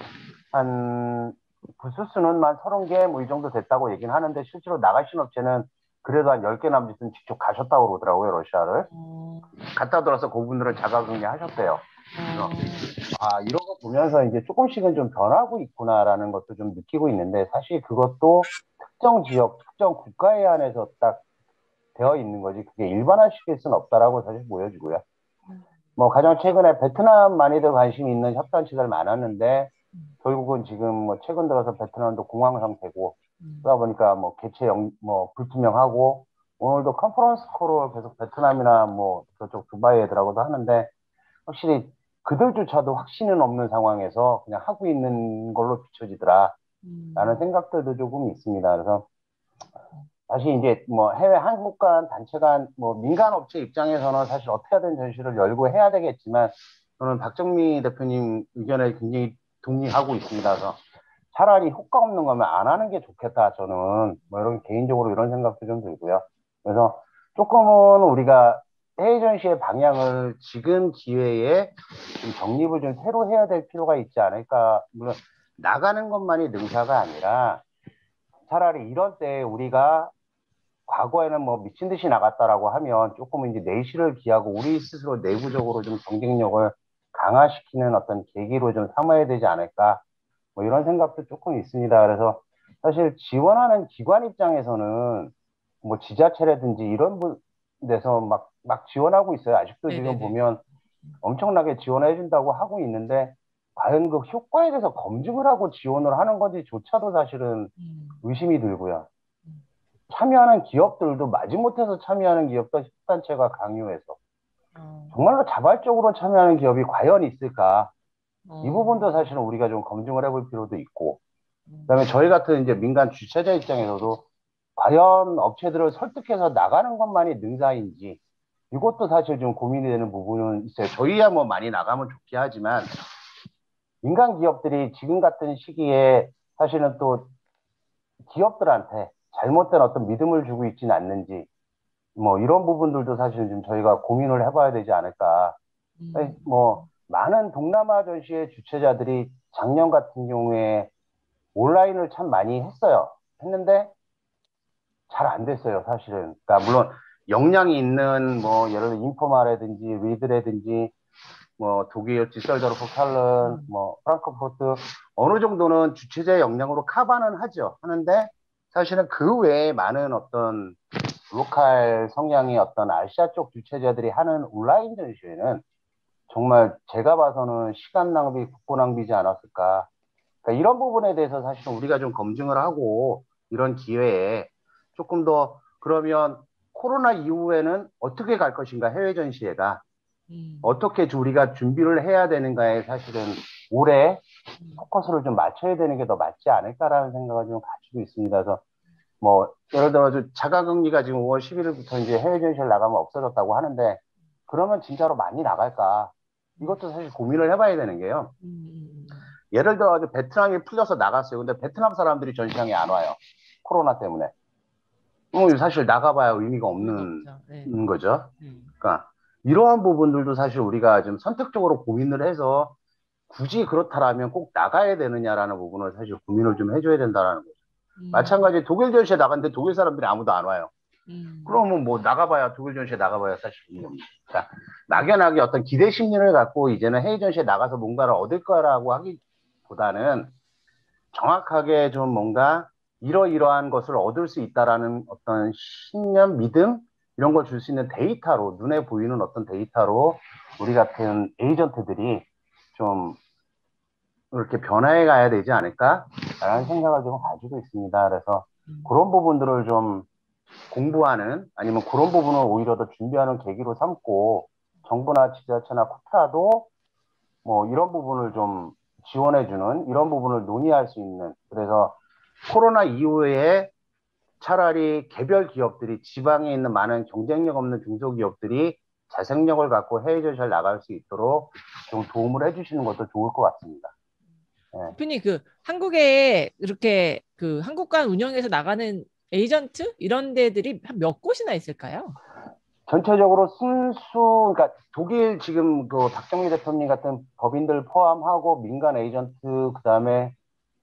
한 부스수는 한 30개 뭐 이 정도 됐다고 얘기는 하는데, 실제로 나가신 업체는 그래도 한 10개 남짓은 직접 가셨다고 그러더라고요, 러시아를. 갔다 돌아서 그분들은 자가격리 하셨대요. 이런 거 보면서 이제 조금씩은 좀 변하고 있구나라는 것도 좀 느끼고 있는데, 사실 그것도 특정 지역, 특정 국가에 한해서 딱 되어 있는 거지, 그게 일반화시킬 수는 없다라고 사실 보여지고요. 뭐 가장 최근에 베트남 많이들 관심이 있는 협단체들 많았는데, 결국은 지금 뭐 최근 들어서 베트남도 공황 상태고, 그러다 보니까 뭐 개최 뭐 불투명하고, 오늘도 컨퍼런스 콜을 계속 베트남이나 뭐 저쪽 두바이 애들하고도 하는데, 확실히 그들조차도 확신은 없는 상황에서 그냥 하고 있는 걸로 비춰지더라 라는 생각들도 조금 있습니다. 그래서 다시 이제 뭐 해외 한국 간 단체 간 뭐 민간 업체 입장에서는 사실 어떻게든 전시를 열고 해야 되겠지만, 저는 박정미 대표님 의견에 굉장히 동의하고 있습니다. 그래서 차라리 효과 없는 거면 안 하는 게 좋겠다, 저는 뭐 이런 개인적으로 이런 생각도 좀 들고요. 그래서 조금은 우리가 해외 전시의 방향을 지금 기회에 좀 정립을 좀 새로 해야 될 필요가 있지 않을까. 물론 나가는 것만이 능사가 아니라, 차라리 이런 때 우리가 과거에는 뭐 미친 듯이 나갔다라고 하면 조금 이제 내실을 기하고 우리 스스로 내부적으로 좀 경쟁력을 강화시키는 어떤 계기로 좀 삼아야 되지 않을까, 뭐 이런 생각도 조금 있습니다. 그래서 사실 지원하는 기관 입장에서는 뭐 지자체라든지 이런 데서 막 지원하고 있어요. 아직도 지금 네네네. 보면 엄청나게 지원해 준다고 하고 있는데, 과연 그 효과에 대해서 검증을 하고 지원을 하는 건지조차도 사실은 의심이 들고요. 참여하는 기업들도 마지못해서 참여하는 기업도 협단체가 강요해서 정말로 자발적으로 참여하는 기업이 과연 있을까? 이 부분도 사실은 우리가 좀 검증을 해볼 필요도 있고, 그다음에 저희 같은 이제 민간 주최자 입장에서도 과연 업체들을 설득해서 나가는 것만이 능사인지, 이것도 사실 좀 고민이 되는 부분은 있어요. 저희야 뭐 많이 나가면 좋긴 하지만, 민간 기업들이 지금 같은 시기에 사실은 또 기업들한테 잘못된 어떤 믿음을 주고 있지는 않는지, 뭐 이런 부분들도 사실 좀 저희가 고민을 해봐야 되지 않을까. 뭐 많은 동남아 전시회 주최자들이 작년 같은 경우에 온라인을 참 많이 했는데 잘 안 됐어요, 사실은. 그러니까 물론 역량이 있는 뭐 예를 들어 인포마라든지 리드라든지 뭐 독일 디설더르프 칼른 뭐 프랑크푸르트 어느 정도는 주최자의 역량으로 커버는 하는데, 사실은 그 외에 많은 어떤 로컬 성향의 어떤 아시아 쪽 주최자들이 하는 온라인 전시회는 정말 제가 봐서는 시간 낭비, 국고 낭비지 않았을까. 그러니까 이런 부분에 대해서 사실은 우리가 좀 검증을 하고, 이런 기회에 조금 더, 그러면 코로나 이후에는 어떻게 갈 것인가, 해외 전시회가 어떻게 우리가 준비를 해야 되는가에 사실은 올해 포커스를 좀 맞춰야 되는 게 더 맞지 않을까라는 생각을 좀 가지고 있습니다. 그래서 뭐 예를 들어 자가격리가 지금 5월 11일부터 이제 해외 전시를 나가면 없어졌다고 하는데, 그러면 진짜로 많이 나갈까? 이것도 사실 고민을 해봐야 되는 게요. 예를 들어 베트남이 풀려서 나갔어요. 근데 베트남 사람들이 전시장에 안 와요, 코로나 때문에. 사실 나가봐야 의미가 없는 네. 거죠. 그러니까 이러한 부분들도 사실 우리가 좀 선택적으로 고민을 해서, 굳이 그렇다라면 꼭 나가야 되느냐라는 부분을 사실 고민을 좀 해줘야 된다는 거죠. 마찬가지 독일 전시에 나갔는데 독일 사람들이 아무도 안 와요. 그러면 뭐 나가봐야, 독일 전시에 나가봐야 사실 의미가 없는 거죠. 그러니까 막연하게 어떤 기대 심리를 갖고 이제는 해외 전시에 나가서 뭔가를 얻을 거라고 하기보다는, 정확하게 좀 뭔가 이러이러한 것을 얻을 수 있다라는 어떤 신념, 믿음, 이런 걸 줄 수 있는 데이터로, 눈에 보이는 어떤 데이터로 우리 같은 에이전트들이 좀 이렇게 변화해 가야 되지 않을까라는 생각을 좀 가지고 있습니다. 그래서 그런 부분들을 좀 공부하는, 아니면 그런 부분을 오히려 더 준비하는 계기로 삼고, 정부나 지자체나 쿠타도 뭐 이런 부분을 좀 지원해주는, 이런 부분을 논의할 수 있는, 그래서 코로나 이후에 차라리 개별 기업들이, 지방에 있는 많은 경쟁력 없는 중소기업들이 자생력을 갖고 해외 전시를 나갈 수 있도록 좀 도움을 해주시는 것도 좋을 것 같습니다. 대표님 그 한국에 이렇게 그 한국관 운영해서 나가는 에이전트 이런 데들이 한 몇 곳이나 있을까요? 전체적으로 그러니까 독일 지금 그 박정희 대표님 같은 법인들 포함하고 민간 에이전트, 그다음에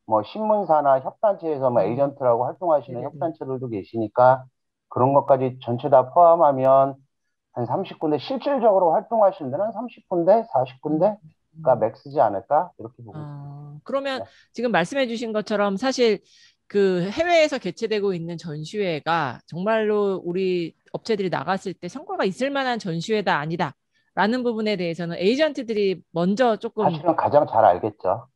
뭐 신문사나 협단체에서 뭐 에이전트라고 활동하시는 네네네. 협단체들도 계시니까 그런 것까지 전체 다 포함하면 한 30군데, 실질적으로 활동하시는 데는 30군데, 40군데가 맥스지 않을까 이렇게 보고 있습니다. 그러면 네. 지금 말씀해 주신 것처럼 사실 그 해외에서 개최되고 있는 전시회가 정말로 우리 업체들이 나갔을 때 성과가 있을 만한 전시회다 아니다 라는 부분에 대해서는 에이전트들이 먼저 조금 사실은 가장 잘 알겠죠.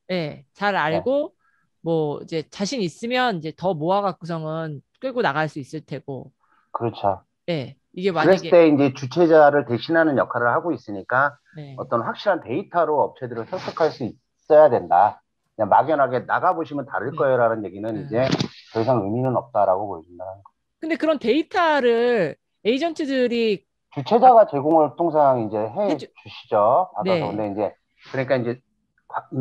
잘 네. 알고 뭐 이제 자신 있으면 이제 더 모아갖고서는 끌고 나갈 수 있을 테고. 그렇죠. 이게 그랬을 만약에 때 이제 주최자를 대신하는 역할을 하고 있으니까 어떤 네. 확실한 데이터로 업체들을 설득할 수 있어야 된다. 그냥 막연하게 나가보시면 다를 네. 거예요라는 얘기는 이제 더 이상 의미는 없다라고 보여준다. 근데 그런 데이터를 에이전트들이 주최자가 제공을 통상 이제 해 주시죠. 받아서. 네. 근데 이제 그러니까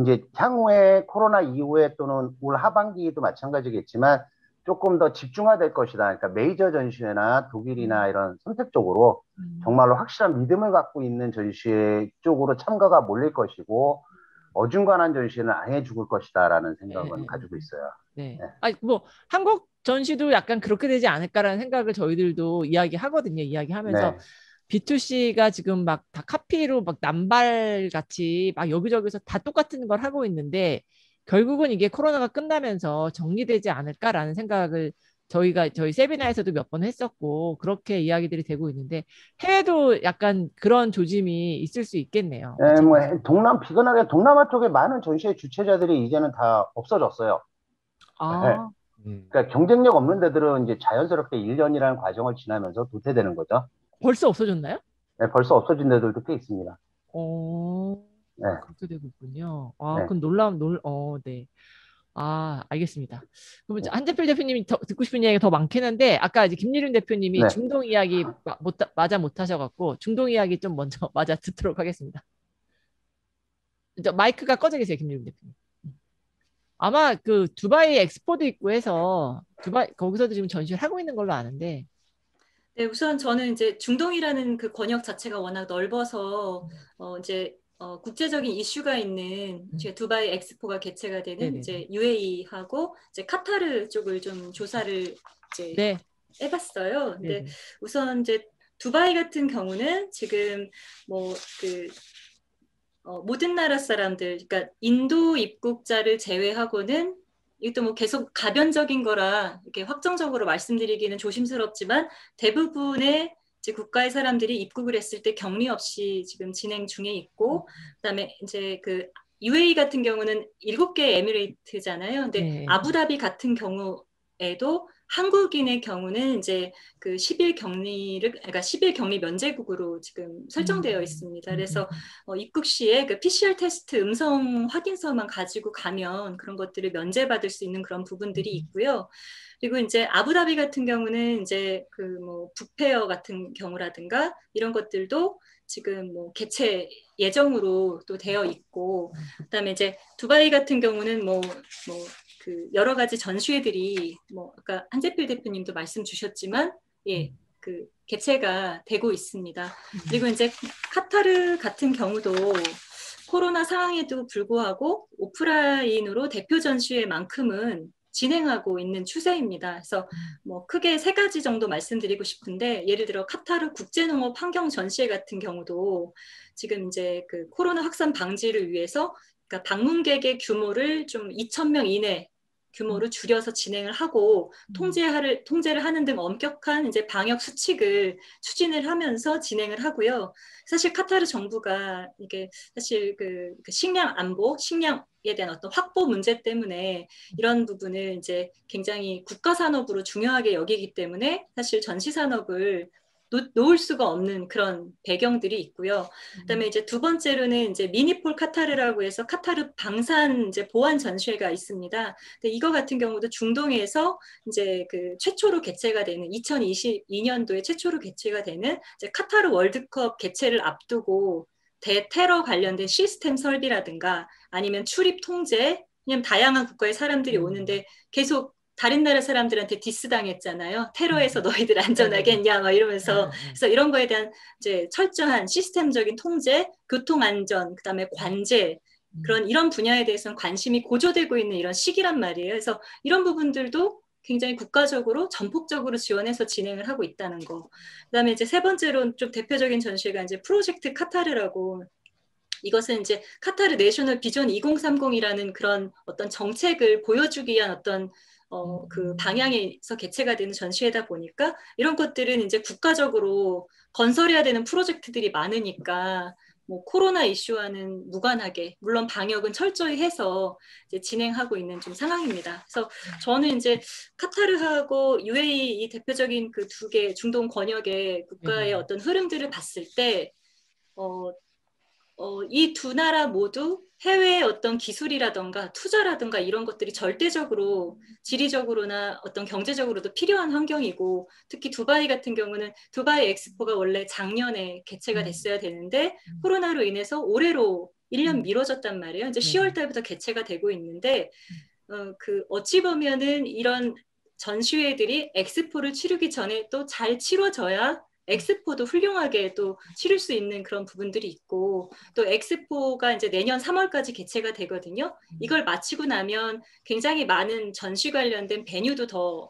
이제 향후에 코로나 이후에 또는 올 하반기도 마찬가지겠지만 조금 더 집중화될 것이다. 그러니까 메이저 전시회나 독일이나 이런 선택적으로 정말로 확실한 믿음을 갖고 있는 전시회 쪽으로 참가가 몰릴 것이고, 어중간한 전시회는 아예 죽을 것이다라는 생각은 가지고 있어요. 네. 네. 아니 뭐 한국 전시도 약간 그렇게 되지 않을까라는 생각을 저희들도 이야기하거든요. 이야기하면서 네. B2C가 지금 막 다 카피로 막 남발 같이 막 여기저기서 다 똑같은 걸 하고 있는데 결국은 이게 코로나가 끝나면서 정리되지 않을까라는 생각을 저희 세미나에서도 몇 번 했었고 그렇게 이야기들이 되고 있는데 해외도 약간 그런 조짐이 있을 수 있겠네요. 네, 뭐 마찬가지로. 비근하게 동남아 쪽에 많은 전시회 주최자들이 이제는 다 없어졌어요. 네. 아, 그러니까 경쟁력 없는 데들은 이제 자연스럽게 1년이라는 과정을 지나면서 도태되는 거죠. 벌써 없어졌나요? 네, 벌써 없어진 데들도 꽤 있습니다. 네. 그렇게 되고 있군요. 네. 그건 네. 알겠습니다. 그럼 네. 한재필 대표님이 듣고 싶은 이야기가 더 많긴 한데, 아까 이제 김예륜 대표님이 네. 중동 이야기 맞아 못하셔갖고, 중동 이야기 좀 먼저 맞아 듣도록 하겠습니다. 마이크가 꺼져 계세요, 김예륜 대표님. 아마 그 두바이 엑스포도 있고 해서, 거기서도 지금 전시를 하고 있는 걸로 아는데, 네, 우선 저는 이제 중동이라는 그 권역 자체가 워낙 넓어서 이제 국제적인 이슈가 있는 두바이 엑스포가 개최가 되는 네네네. 이제 UAE하고 이제 카타르 쪽을 좀 조사를 이제 네. 해봤어요. 근데 네네. 우선 이제 두바이 같은 경우는 지금 뭐 그 모든 나라 사람들, 그러니까 인도 입국자를 제외하고는 이것도 뭐 계속 가변적인 거라 이렇게 확정적으로 말씀드리기는 조심스럽지만 대부분의 이제 국가의 사람들이 입국을 했을 때 격리 없이 지금 진행 중에 있고, 그다음에 이제 그 UAE 같은 경우는 7개 에미레이트잖아요. 근데 네. 아부다비 같은 경우에도 한국인의 경우는 이제 그 10일 그러니까 10일 격리 면제국으로 지금 설정되어 있습니다. 그래서 입국 시에 그 PCR 테스트 음성 확인서만 가지고 가면 그런 것들을 면제받을 수 있는 그런 부분들이 있고요. 그리고 이제 아부다비 같은 경우는 이제 그 뭐 북페어 같은 경우라든가 이런 것들도 지금 뭐 개최 예정으로 또 되어 있고, 그다음에 이제 두바이 같은 경우는 그 여러 가지 전시회들이 뭐 아까 한재필 대표님도 말씀 주셨지만 그 개최가 되고 있습니다. 그리고 이제 카타르 같은 경우도 코로나 상황에도 불구하고 오프라인으로 대표 전시회만큼은 진행하고 있는 추세입니다. 그래서 뭐 크게 3가지 정도 말씀드리고 싶은데, 예를 들어 카타르 국제농업 환경 전시회 같은 경우도 지금 이제 그 코로나 확산 방지를 위해서 그러니까 방문객의 규모를 좀 2,000명 이내 규모를 줄여서 진행을 하고 통제를 하는 등 엄격한 이제 방역 수칙을 추진을 하면서 진행을 하고요. 사실 카타르 정부가 이게 사실 그 식량 안보, 식량에 대한 어떤 확보 문제 때문에 이런 부분을 이제 굉장히 국가 산업으로 중요하게 여기기 때문에 사실 전시 산업을 놓을 수가 없는 그런 배경들이 있고요. 그다음에 이제 두 번째로는 이제 미니폴 카타르라고 해서 카타르 방산 이제 보안 전시회가 있습니다. 근데 이거 같은 경우도 중동에서 이제 그 최초로 개최가 되는 2022년도에 최초로 개최가 되는 이제 카타르 월드컵 개최를 앞두고 대테러 관련된 시스템 설비라든가 아니면 출입 통제, 왜냐면 다양한 국가의 사람들이 오는데 계속 다른 나라 사람들한테 디스 당했잖아요. 테러에서 너희들 안전하겠냐 막 이러면서. 그래서 이런 거에 대한 이제 철저한 시스템적인 통제, 교통 안전, 그다음에 관제, 이런 분야에 대해서는 관심이 고조되고 있는 이런 시기란 말이에요. 그래서 이런 부분들도 굉장히 국가적으로 전폭적으로 지원해서 진행을 하고 있다는 거. 그다음에 이제 세 번째로 좀 대표적인 전시회가 이제 프로젝트 카타르라고, 이것은 이제 카타르 내셔널 비전 2030이라는 그런 어떤 정책을 보여주기 위한 어떤 그 방향에서 개최가 되는 전시회다 보니까 이런 것들은 이제 국가적으로 건설해야 되는 프로젝트들이 많으니까 뭐 코로나 이슈와는 무관하게, 물론 방역은 철저히 해서 이제 진행하고 있는 좀 상황입니다. 그래서 저는 이제 카타르하고 UAE 이 대표적인 그 두 개 중동 권역의 국가의 어떤 흐름들을 봤을 때 이 두 나라 모두 해외의 어떤 기술이라던가 투자라든가 이런 것들이 절대적으로 지리적으로나 어떤 경제적으로도 필요한 환경이고, 특히 두바이 같은 경우는 두바이 엑스포가 원래 작년에 개최가 됐어야 되는데 코로나로 인해서 올해로 1년 미뤄졌단 말이에요. 이제 10월 달부터 개최가 되고 있는데 어찌 보면은 이런 전시회들이 엑스포를 치르기 전에 또 잘 치러져야 엑스포도 훌륭하게 또 치를 수 있는 그런 부분들이 있고, 또 엑스포가 이제 내년 3월까지 개최가 되거든요. 이걸 마치고 나면 굉장히 많은 전시 관련된 베뉴도 더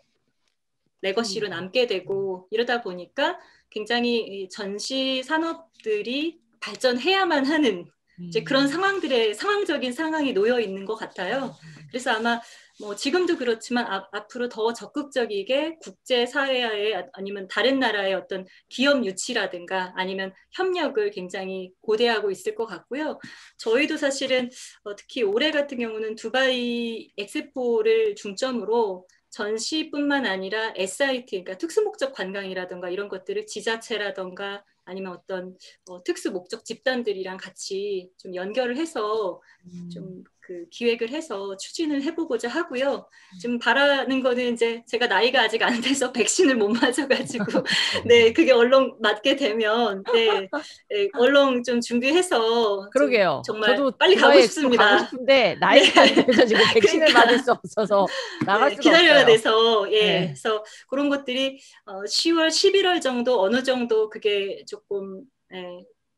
레거시로 남게 되고, 이러다 보니까 굉장히 전시 산업들이 발전해야만 하는 이제 그런 상황적인 상황이 놓여 있는 것 같아요. 그래서 아마 뭐 지금도 그렇지만 앞으로 더 적극적이게 국제사회와의 아니면 다른 나라의 어떤 기업 유치라든가 아니면 협력을 굉장히 고대하고 있을 것 같고요. 저희도 사실은 특히 올해 같은 경우는 두바이 엑스포를 중점으로 전시뿐만 아니라 SIT, 그러니까 특수목적 관광이라든가 이런 것들을 지자체라든가 아니면 어떤 특수 목적 집단들이랑 같이 좀 연결을 해서 좀 그 기획을 해서 추진을 해보고자 하고요. 지금 바라는 거는 이제 제가 나이가 아직 안 돼서 백신을 못 맞아가지고 네, 그게 얼른 맞게 되면 네, 얼른 좀 준비해서 그러게요. 좀 정말 저도 빨리 가고 싶습니다. 가고 싶은데 나이가 안 돼서 지금 백신을 그러니까. 맞을 수 없어서 나갈 수가 기다려야 없어요. 돼서 그래서 그런 것들이 10월, 11월 정도 어느 정도 그게 조금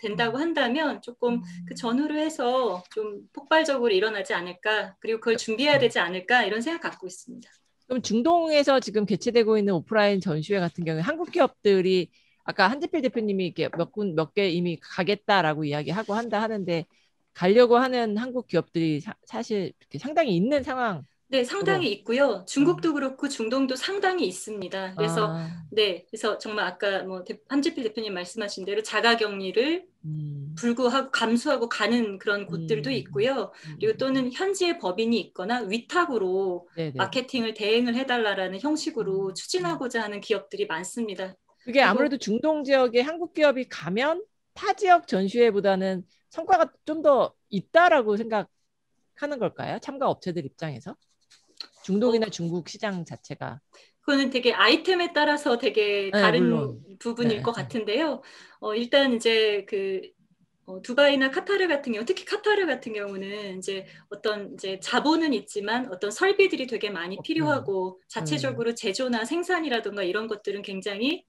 된다고 한다면 조금 그 전후로 해서 좀 폭발적으로 일어나지 않을까, 그리고 그걸 준비해야 되지 않을까 이런 생각 갖고 있습니다. 그럼 중동에서 지금 개최되고 있는 오프라인 전시회 같은 경우에 한국 기업들이 아까 한지필 대표님이 이렇게 몇 개 이미 가겠다라고 이야기하고 하는데 가려고 하는 한국 기업들이 사실 상당히 있는 상황. 네, 상당히 있고요. 중국도 그렇고 중동도 상당히 있습니다. 그래서 그래서 정말 아까 뭐 한지필 대표님 말씀하신 대로 자가격리를 불구하고 감수하고 가는 그런 곳들도 있고요. 그리고 또는 현지의 법인이 있거나 위탁으로 마케팅을 대행을 해달라라는 형식으로 추진하고자 하는 기업들이 많습니다. 그게 아무래도 중동 지역에 한국 기업이 가면 타 지역 전시회보다는 성과가 좀 더 있다라고 생각하는 걸까요? 참가 업체들 입장에서? 중동이나 중국 시장 자체가. 그거는 되게 아이템에 따라서 되게 다른 부분일 것 같은데요. 일단 이제 두바이나 카타르 같은 경우, 특히 카타르 같은 경우는 이제 어떤 이제 자본은 있지만 어떤 설비들이 되게 많이 필요하고 자체적으로 제조나 생산이라든가 이런 것들은 굉장히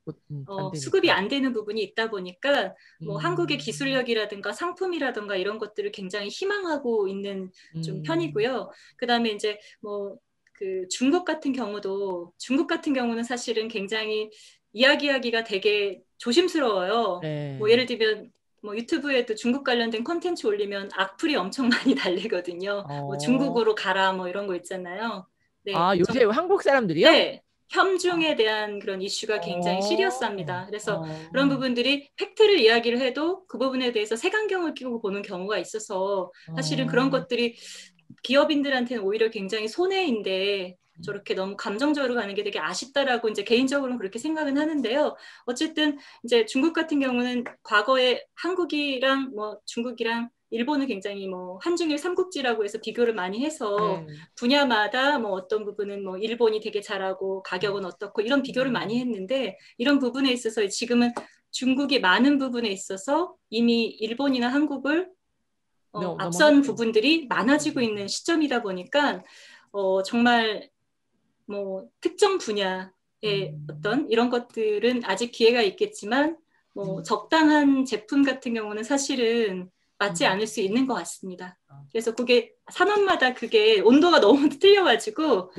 수급이 안 되는 부분이 있다 보니까 뭐 한국의 기술력이라든가 상품이라든가 이런 것들을 굉장히 희망하고 있는 좀 편이고요. 그다음에 이제 뭐 중국 같은 경우는 사실은 굉장히 이야기하기가 되게 조심스러워요. 뭐 예를 들면 뭐 유튜브에도 중국 관련된 콘텐츠 올리면 악플이 엄청 많이 달리거든요. 뭐 중국으로 가라 뭐 이런 거 있잖아요. 네. 요새 한국 사람들이요? 네. 협중에 대한 그런 이슈가 굉장히 시리어스합니다. 그래서 그런 부분들이 팩트를 이야기를 해도 그 부분에 대해서 색안경을 끼고 보는 경우가 있어서 사실은 그런 것들이 기업인들한테는 오히려 굉장히 손해인데 저렇게 너무 감정적으로 가는 게 되게 아쉽다라고 이제 개인적으로는 그렇게 생각은 하는데요. 어쨌든 이제 중국 같은 경우는 과거에 한국이랑 뭐 중국이랑 일본은 굉장히 뭐 한중일 삼국지라고 해서 비교를 많이 해서 분야마다 뭐 어떤 부분은 뭐 일본이 되게 잘하고 가격은 어떻고 이런 비교를 많이 했는데, 이런 부분에 있어서 지금은 중국이 많은 부분에 있어서 이미 일본이나 한국을 앞선 부분들이 많아지고 있는 시점이다 보니까 정말 뭐 특정 분야의 어떤 이런 것들은 아직 기회가 있겠지만 뭐 적당한 제품 같은 경우는 사실은 맞지 않을 수 있는 것 같습니다. 그래서 그게 산업마다 그게 온도가 너무 틀려가지고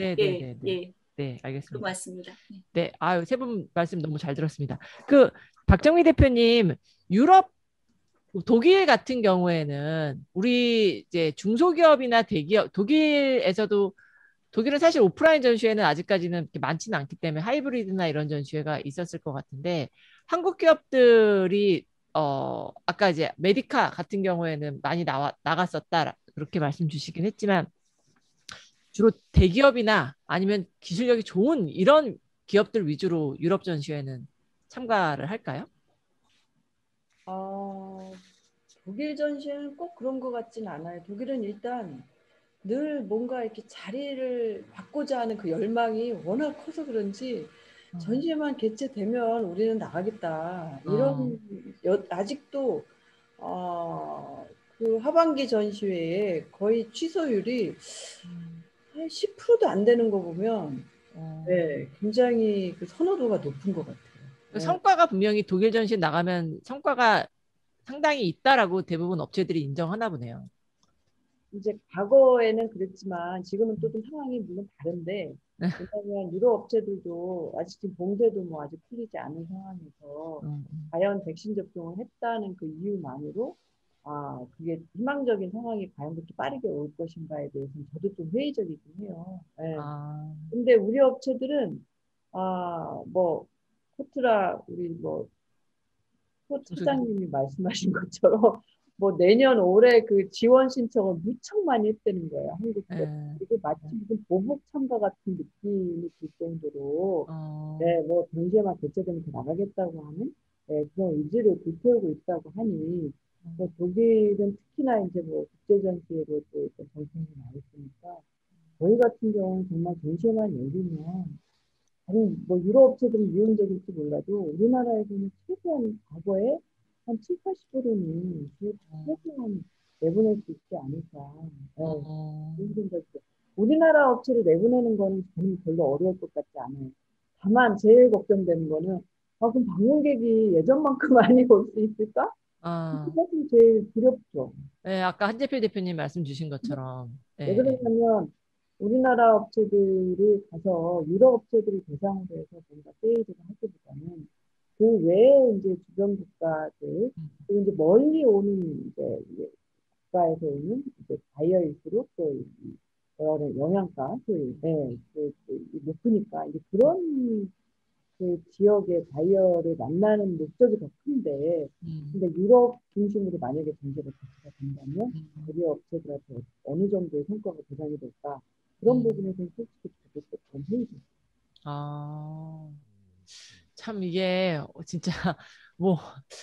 네, 알겠습니다. 그런 것 같습니다. 네, 아유, 세 분 말씀 너무 잘 들었습니다. 박정미 대표님, 유럽, 독일 같은 경우에는 우리 이제 중소기업이나 대기업, 독일은 사실 오프라인 전시회는 아직까지는 그렇게 많지는 않기 때문에 하이브리드나 이런 전시회가 있었을 것 같은데, 한국 기업들이 아까 이제 메디카 같은 경우에는 많이 나갔었다 그렇게 말씀 주시긴 했지만, 주로 대기업이나 아니면 기술력이 좋은 이런 기업들 위주로 유럽 전시회는 참가를 할까요? 독일 전시회는 꼭 그런 것 같진 않아요. 독일은 일단 늘 뭔가 이렇게 자리를 받고자 하는 그 열망이 워낙 커서 그런지 전시회만 개최되면 우리는 나가겠다. 이런 아직도 그 하반기 전시회에 거의 취소율이 한 10%도 안 되는 거 보면 네, 굉장히 그 선호도가 높은 것 같아요. 성과가 분명히 독일 전시회 나가면 성과가 상당히 있다라고 대부분 업체들이 인정하나 보네요. 이제 과거에는 그랬지만 지금은 또 좀 상황이 물론 다른데 왜냐하면 유럽 업체들도 아직 지금 봉쇄도 뭐 아직 풀리지 않은 상황에서 과연 백신 접종을 했다는 그 이유만으로 그게 희망적인 상황이 과연 그렇게 빠르게 올 것인가에 대해서는 저도 좀 회의적이긴 해요. 네. 근데 우리 업체들은 뭐 코트라 우리 뭐 소장님이 말씀하신 것처럼 뭐 내년 올해 그 지원 신청을 무척 많이 했다는 거예요. 한국에. 그리고 마치 무슨 보복 참가 같은 느낌이 들 정도로 뭐 전시회만 개최되면 나가겠다고 하는 그런 의지를 불태우고 있다고 하니 뭐 독일은 특히나 이제 뭐 국제 전시회로 또 정신이 나 있으니까 저희 같은 경우는 정말 전시회만 열리면 아니 뭐 유럽 업체들은 미온적일지 몰라도 우리나라에서는 최소한 과거에 한 7, 80%는 최소한 내보낼 수 있지 않을까. 그런 생각이 들어요. 우리나라 업체를 내보내는 거는 저는 별로 어려울 것 같지 않아요. 다만 제일 걱정되는 거는 그럼 방문객이 예전만큼 많이 올 수 있을까? 그게 제일 두렵죠. 네, 아까 한재필 대표님 말씀 주신 것처럼. 왜 그러냐면 우리나라 업체들이 가서 유럽 업체들을 대상으로 해서 뭔가 세일을 하기보다는 그 외에 이제 주변 국가들 그리고 이제 멀리 오는 이제 국가에서 오는 이제 바이어일수록 또 그런 영양가 소위 높으니까 이제 그런 그 지역의 바이어를 만나는 목적이 더 큰데 근데 유럽 중심으로 만약에 전제가 개최가 된다면 우리 업체들한테 어느 정도의 성과가 보장이 될까 그런 부분에서는 솔직히 저도 조금 회의죠. 참 이게 진짜 뭐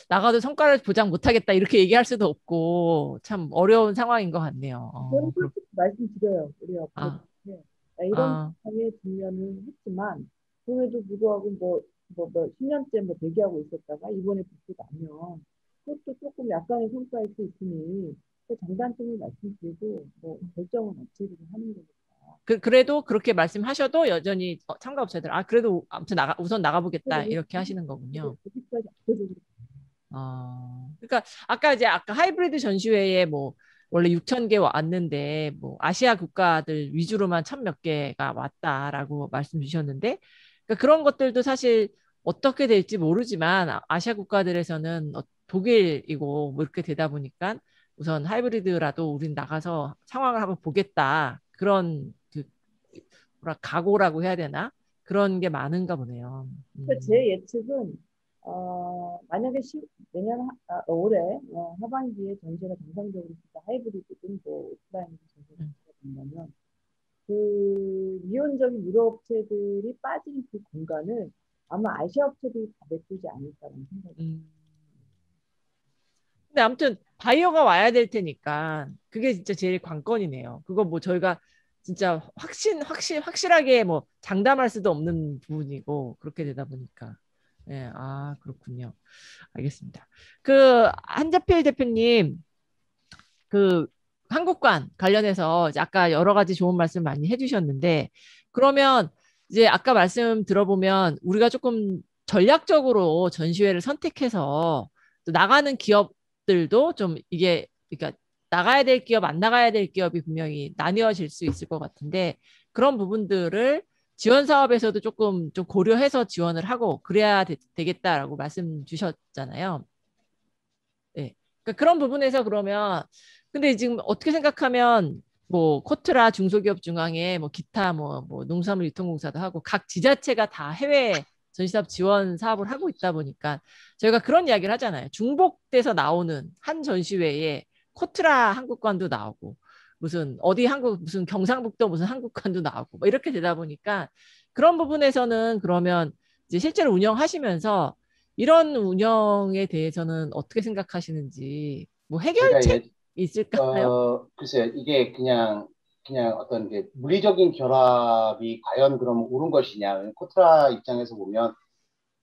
나가도 성과를 보장 못하겠다 이렇게 얘기할 수도 없고 참 어려운 상황인 것 같네요. 저는 솔직히 말씀드려요. 우리 업체들한테 이런 상황에 직면을 했지만 그럼에도 불구하고 뭐 10년째 뭐 대기하고 있었다가 이번에 붙고 나면 그것도 조금 약간의 성과일 수 있으니 그 장단점을 말씀드리고 뭐 결정은 업체들이 하는 거니까. 그래도 그렇게 말씀하셔도 여전히 참가업체들 그래도 아무튼 우선 나가보겠다 이렇게 하시는 거군요. 그러니까 아까 하이브리드 전시회에 뭐 원래 6천 개 왔는데 뭐 아시아 국가들 위주로만 1,000몇 개가 왔다라고 말씀 주셨는데 그러니까 그런 것들도 사실 어떻게 될지 모르지만 아시아 국가들에서는 독일이고 뭐 이렇게 되다 보니까 우선 하이브리드라도 우린 나가서 상황을 한번 보겠다 그런 각오라고 해야 되나 그런 게 많은가 보네요. 제 예측은 만약에 내년 올해 하반기에 전시가 정상적으로 하이브리드든 뭐 오프라인 전시가 된다면 그 미온적인 유럽 업체들이 빠진 그 공간을 아마 아시아 업체들이 다 메꾸지 않을까라는 생각이 근데 아무튼 바이어가 와야 될 테니까 그게 진짜 제일 관건이네요. 그거 뭐 저희가 진짜 확실하게 뭐 장담할 수도 없는 부분이고 그렇게 되다 보니까 네, 그렇군요. 알겠습니다. 한재필 대표님 그 한국관 관련해서 이제 아까 여러 가지 좋은 말씀 많이 해주셨는데 그러면 이제 아까 말씀 들어보면 우리가 조금 전략적으로 전시회를 선택해서 또 나가는 기업들도 좀 이게 그러니까 나가야 될 기업, 안 나가야 될 기업이 분명히 나뉘어질 수 있을 것 같은데 그런 부분들을 지원 사업에서도 조금 좀 고려해서 지원을 하고 그래야 되겠다라고 말씀 주셨잖아요. 네. 그러니까 그런 부분에서 그러면 근데 지금 어떻게 생각하면 뭐 코트라 중소기업 중앙에 뭐 기타 뭐 농수산물 유통공사도 하고 각 지자체가 다 해외 전시사업 지원 사업을 하고 있다 보니까 저희가 그런 이야기를 하잖아요. 중복돼서 나오는 한 전시회에 코트라 한국관도 나오고 무슨 어디 한국 무슨 경상북도 무슨 한국관도 나오고 뭐 이렇게 되다 보니까 그런 부분에서는 그러면 이제 실제로 운영하시면서 이런 운영에 대해서는 어떻게 생각하시는지 뭐 제가 해결책 있을까요? 글쎄요, 이게 그냥 어떤 게 물리적인 결합이 과연 그럼 옳은 것이냐. 코트라 입장에서 보면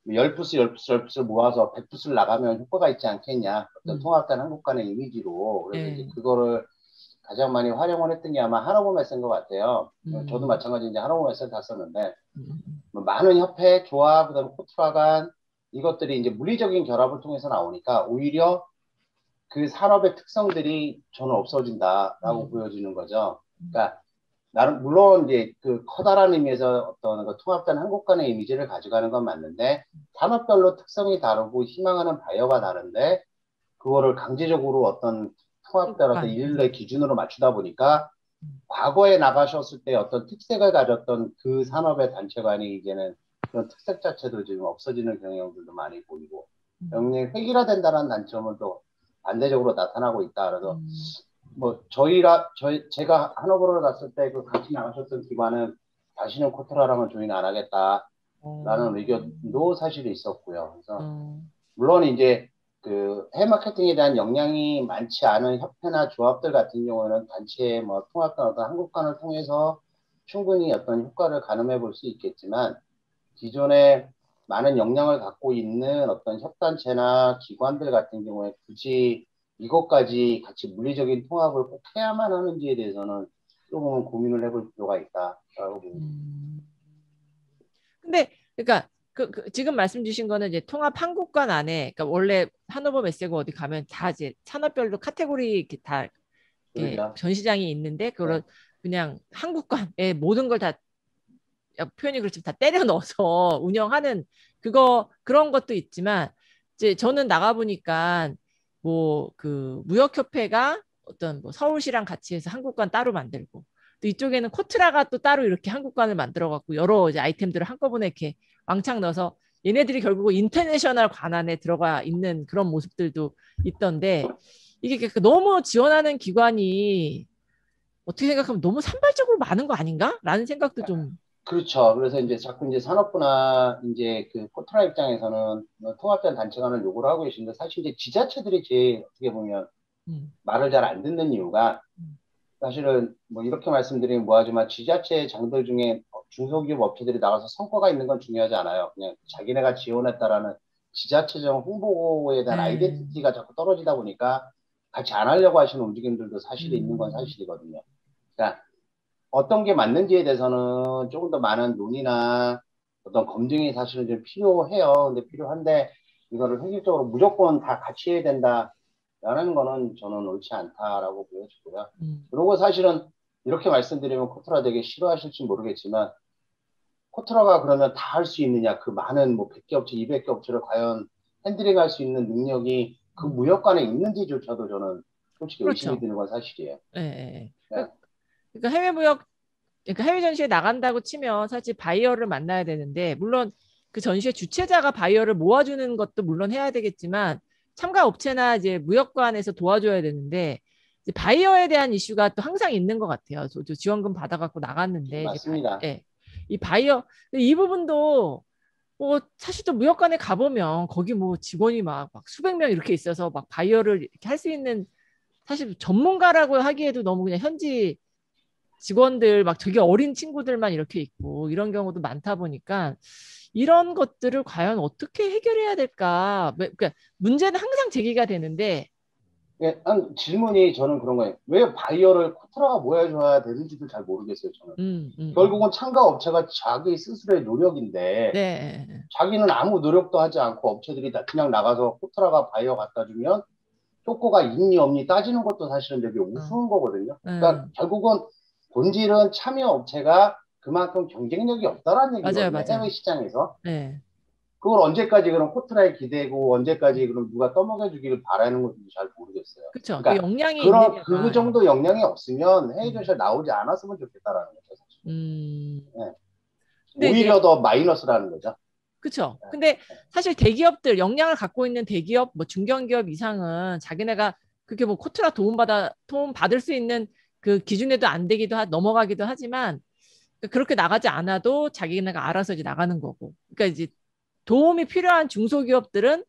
10부스, 10부스를 모아서 100부스를 나가면 효과가 있지 않겠냐. 어떤 통합된 한국관의 이미지로. 그래서 이제 그거를 가장 많이 활용을 했던 게 아마 한화보메스인 것 같아요. 저도 마찬가지 이제 한화보메스를 갔었는데, 많은 협회, 조합, 그다음에 코트라간 이것들이 이제 물리적인 결합을 통해서 나오니까 오히려 그 산업의 특성들이 저는 없어진다라고 보여지는 거죠. 그러니까 나름 물론 이제 그 커다란 의미에서 어떤 그 통합된 한국관의 이미지를 가져가는 건 맞는데 산업별로 특성이 다르고 희망하는 바이어가 다른데 그거를 강제적으로 어떤 통합된 어떤 일일의 기준으로 맞추다 보니까 과거에 나가셨을 때 어떤 특색을 가졌던 그 산업의 단체관이 이제는 그런 특색 자체도 지금 없어지는 경향들도 많이 보이고 영역이 획일화된다는 단점은 또 반대적으로 나타나고 있다. 그래서 뭐 제가 한옥으로 갔을 때 그 같이 나가셨던 기관은 다시는 코트라랑은 조인 안 하겠다라는 의견도 사실 있었고요. 그래서 물론 이제 그 해마케팅에 대한 역량이 많지 않은 협회나 조합들 같은 경우에는 단체의 뭐 통합된 어떤 한국관을 통해서 충분히 어떤 효과를 가늠해 볼 수 있겠지만 기존에 많은 역량을 갖고 있는 어떤 협단체나 기관들 같은 경우에 굳이 이것까지 같이 물리적인 통합을 꼭 해야만 하는지에 대해서는 조금 고민을 해볼 필요가 있다라고 봅니다. 근데 그러니까 지금 말씀 주신 거는 이제 통합 한국관 안에 그러니까 원래 한오버 메세고 어디 가면 다 이제 산업별로 카테고리 이렇게 다 그렇죠. 전시장이 있는데 그걸 그냥 한국관에 모든 걸 다 표현이 그렇지만 다 때려 넣어서 운영하는 그런 것도 있지만 이제 저는 나가 보니까 뭐 그 무역협회가 어떤 뭐 서울시랑 같이 해서 한국관 따로 만들고 또 이쪽에는 코트라가 또 따로 이렇게 한국관을 만들어 갖고 여러 이제 아이템들을 한꺼번에 이렇게 왕창 넣어서 얘네들이 결국 인터내셔널 관안에 들어가 있는 그런 모습들도 있던데 이게 너무 지원하는 기관이 어떻게 생각하면 너무 산발적으로 많은 거 아닌가? 라는 생각도 좀. 그렇죠. 그래서 이제 자꾸 이제 산업부나 이제 그 코트라 입장에서는 통합된 단체관을 요구를 하고 계신데 사실 이제 지자체들이 제일 어떻게 보면 말을 잘 안 듣는 이유가 사실은 뭐 이렇게 말씀드리면 뭐하지만 지자체 장들 중에 중소기업 업체들이 나가서 성과가 있는 건 중요하지 않아요. 그냥 자기네가 지원했다라는 지자체적 홍보에 대한 아이덴티티가 자꾸 떨어지다 보니까 같이 안 하려고 하시는 움직임들도 사실이 있는 건 사실이거든요. 그러니까 어떤 게 맞는지에 대해서는 조금 더 많은 논의나 어떤 검증이 사실은 좀 필요해요. 근데 필요한데 이거를 획일적으로 무조건 다 같이 해야 된다라는 거는 저는 옳지 않다라고 보여지고요. 그리고 사실은 이렇게 말씀드리면 코트라 되게 싫어하실지 모르겠지만 코트라가 그러면 다 할 수 있느냐 그 많은 뭐 100개 업체, 200개 업체를 과연 핸들링 할 수 있는 능력이 그 무역관에 있는지조차도 저는 솔직히 의심이 드는 건 사실이에요. 네. 그러니까 해외 무역, 그러니까 해외 전시회 나간다고 치면 사실 바이어를 만나야 되는데 물론 그 전시회 주최자가 바이어를 모아주는 것도 물론 해야 되겠지만 참가 업체나 이제 무역관에서 도와줘야 되는데 이제 바이어에 대한 이슈가 또 항상 있는 것 같아요. 저 지원금 받아갖고 나갔는데 맞습니다. 이 바이어 이 부분도 뭐 사실 또 무역관에 가보면 거기 뭐 직원이 막 수백 명 이렇게 있어서 막 바이어를 이렇게 할 수 있는 사실 전문가라고 하기에도 너무 그냥 현지 직원들 막 되게 어린 친구들만 이렇게 있고 이런 경우도 많다 보니까 이런 것들을 과연 어떻게 해결해야 될까? 그러니까 문제는 항상 제기가 되는데 예, 한 질문이 저는 그런 거예요. 왜 바이어를 코트라가 뭐 해줘야 되는지도 잘 모르겠어요, 저는. 결국은 참가 업체가 자기 스스로의 노력인데, 네. 자기는 아무 노력도 하지 않고 업체들이 그냥 나가서 코트라가 바이어 갖다 주면 효과가 있니 없니 따지는 것도 사실은 되게 우스운 거거든요. 그러니까 결국은 본질은 참여 업체가 그만큼 경쟁력이 없다라는 맞아요, 얘기거든요. 맞아요. 해외 시장에서. 네. 그걸 언제까지 그럼 코트라에 기대고 언제까지 그럼 누가 떠먹여 주기를 바라는 건지 잘 모르겠어요. 그렇죠. 그 그러니까 역량이 있는 게 그 정도 역량이 없으면 해외 음. 전시에 나오지 않았으면 좋겠다라는 거죠. 사실. 네. 네. 오히려 더 마이너스라는 거죠. 그렇죠. 근데 사실 대기업들 역량을 갖고 있는 대기업, 뭐 중견기업 이상은 자기네가 그렇게 뭐 코트라 도움 받을 수 있는 그 기준에도 안 되기도 넘어가기도 하지만 그렇게 나가지 않아도 자기네가 알아서 이제 나가는 거고. 그러니까 이제 도움이 필요한 중소기업들은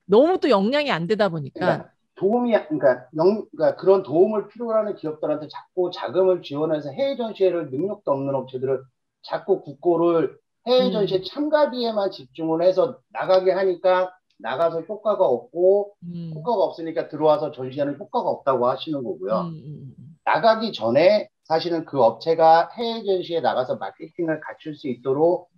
너무 또 역량이 안 되다 보니까 그러니까 그런 도움을 필요로 하는 기업들한테 자꾸 자금을 지원해서 해외 전시회를 능력도 없는 업체들을 자꾸 국고를 해외 전시회 참가비에만 집중을 해서 나가게 하니까 나가서 효과가 없고 효과가 없으니까 들어와서 전시하는 효과가 없다고 하시는 거고요. 나가기 전에 사실은 그 업체가 해외 전시에 나가서 마케팅을 갖출 수 있도록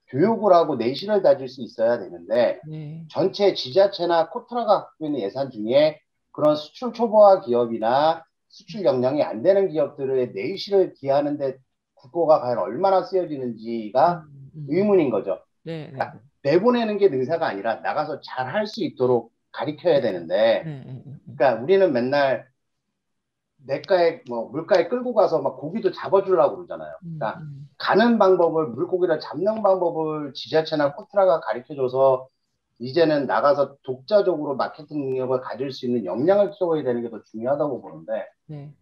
교육을 하고 내실을 다질 수 있어야 되는데 전체 지자체나 코트라가 갖고 있는 예산 중에 그런 수출 초보화 기업이나 수출 역량이 안 되는 기업들의 내실을 기하는데 국고가 과연 얼마나 쓰여지는지가 의문인 거죠. 그러니까 내보내는 게 능사가 아니라 나가서 잘 할 수 있도록 가르쳐야 되는데 그러니까 우리는 맨날 냇가에 뭐 물가에 끌고 가서 막 고기도 잡아주려고 그러잖아요. 그러니까 가는 방법을 물고기를 잡는 방법을 지자체나 코트라가 가르쳐줘서 이제는 나가서 독자적으로 마케팅 능력을 가질 수 있는 역량을 키워야 되는 게 더 중요하다고 보는데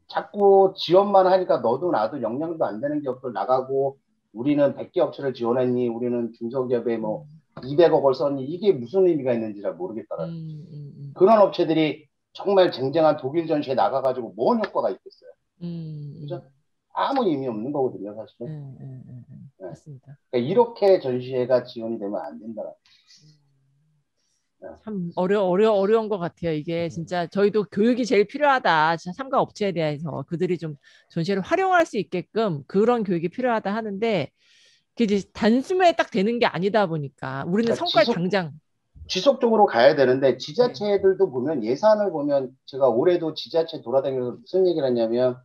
자꾸 지원만 하니까 너도 나도 역량도 안 되는 기업들 나가고 우리는 100개 업체를 지원했니 우리는 중소기업에 뭐 200억을 썼니 이게 무슨 의미가 있는지 잘 모르겠다라는 그런 업체들이 정말 쟁쟁한 독일 전시에 나가가지고 뭔 효과가 있겠어요. 그죠? 아무 의미 없는 거거든요, 사실은. 네. 맞습니다. 그러니까 이렇게 전시회가 지원이 되면 안 된다. 참 어려운 것 같아요. 이게 진짜 저희도 교육이 제일 필요하다. 참가 업체에 대해서 그들이 좀 전시회를 활용할 수 있게끔 그런 교육이 필요하다 하는데 그게 이제 단숨에 딱 되는 게 아니다 보니까 우리는 그러니까 성과를 당장 지속적으로 가야 되는데 지자체들도 보면 예산을 보면 제가 올해도 지자체 돌아다니면서 무슨 얘기를 했냐면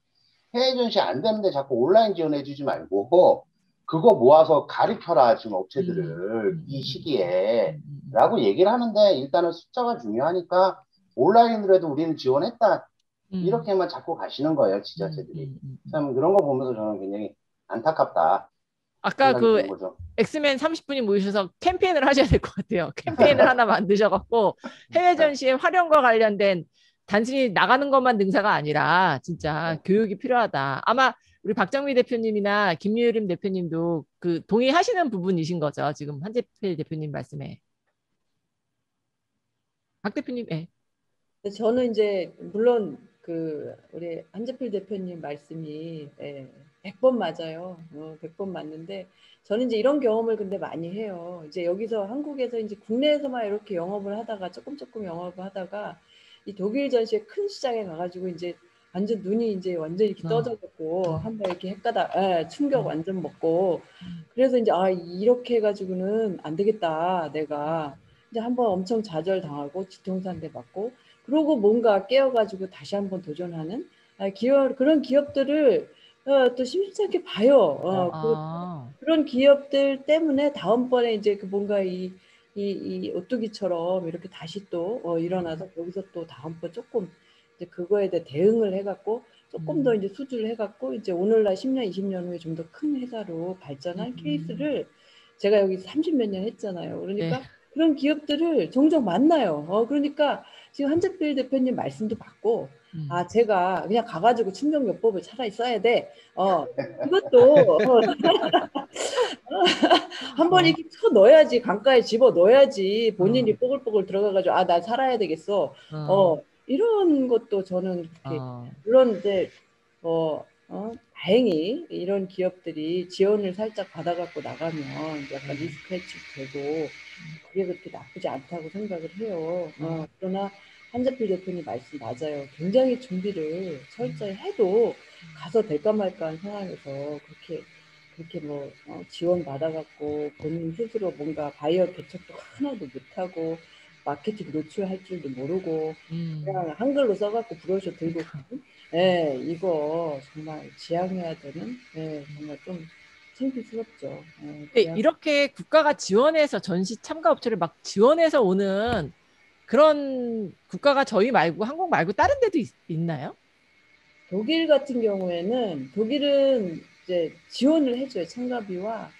해외 전시 안 되는데 자꾸 온라인 지원해 주지 말고 그거 모아서 가르쳐라 지금 업체들을 이 시기에 라고 얘기를 하는데 일단은 숫자가 중요하니까 온라인으로 해도 우리는 지원했다 이렇게만 자꾸 가시는 거예요 지자체들이. 참 그런 거 보면서 저는 굉장히 안타깝다. 아까 그 엑스맨 30분이 모이셔서 캠페인을 하셔야 될 것 같아요. 캠페인을 하나 만드셔갖고 해외 전시의 활용과 관련된 단순히 나가는 것만 능사가 아니라 진짜 교육이 필요하다. 아마 우리 박정미 대표님이나 김유림 대표님도 그 동의하시는 부분이신 거죠. 지금 한재필 대표님 말씀에. 박 대표님, 예. 저는 이제 물론 그 우리 한재필 대표님 말씀이 100번 맞아요. 100번 맞는데 저는 이제 이런 경험을 근데 많이 해요. 이제 여기서 한국에서 이제 국내에서만 이렇게 영업을 하다가 조금 영업을 하다가 이 독일 전시회 큰 시장에 가가지고 이제 완전 눈이 이제 완전 이렇게 떠져갖고 한번 이렇게 헷가다 충격 완전 먹고 그래서 이제 이렇게 해가지고는 안 되겠다 내가 이제 한번 엄청 좌절당하고 뒤통수 한 대 맞고 그러고 뭔가 깨어가지고 다시 한번 도전하는 그런 기업들을 또 심심치 않게 봐요. 그런 기업들 때문에 다음번에 이제 그 뭔가 이 오뚜기처럼 이렇게 다시 또 일어나서 거기서 또 다음번 조금 이제 그거에 대해 대응을 해갖고 조금 더 이제 수주를 해갖고 이제 오늘날 10년, 20년 후에 좀 더 큰 회사로 발전한 케이스를 제가 여기 30몇 년 했잖아요. 그러니까 그런 기업들을 종종 만나요. 그러니까 지금 한재필 대표님 말씀도 받고 제가 그냥 가가지고 충격요법을 차라리 써야 돼. 이것도 한번 이렇게 쳐 넣어야지 강가에 집어 넣어야지 본인이 뽀글뽀글 들어가가지고 나 살아야 되겠어. 이런 것도 저는 그렇게 물론 이제 다행히 이런 기업들이 지원을 살짝 받아갖고 나가면 약간 리스크 해치도 되고 그게 그렇게 나쁘지 않다고 생각을 해요. 그러나 한재필 대표님 말씀 맞아요. 굉장히 준비를 철저히 해도 가서 될까 말까 한 상황에서 그렇게 뭐 지원 받아갖고 본인 스스로 뭔가 바이어 개척도 하나도 못하고 마케팅 노출할 줄도 모르고 그냥 한글로 써갖고 브로셔 들고 가는 예, 이거 정말 지양해야 되는 예, 정말 좀 창피스럽죠. 네, 이렇게 국가가 지원해서 전시 참가 업체를 막 지원해서 오는 그런 국가가 저희 말고 한국 말고 다른 데도 있나요? 독일 같은 경우에는 독일은 이제 지원을 해줘요. 참가비와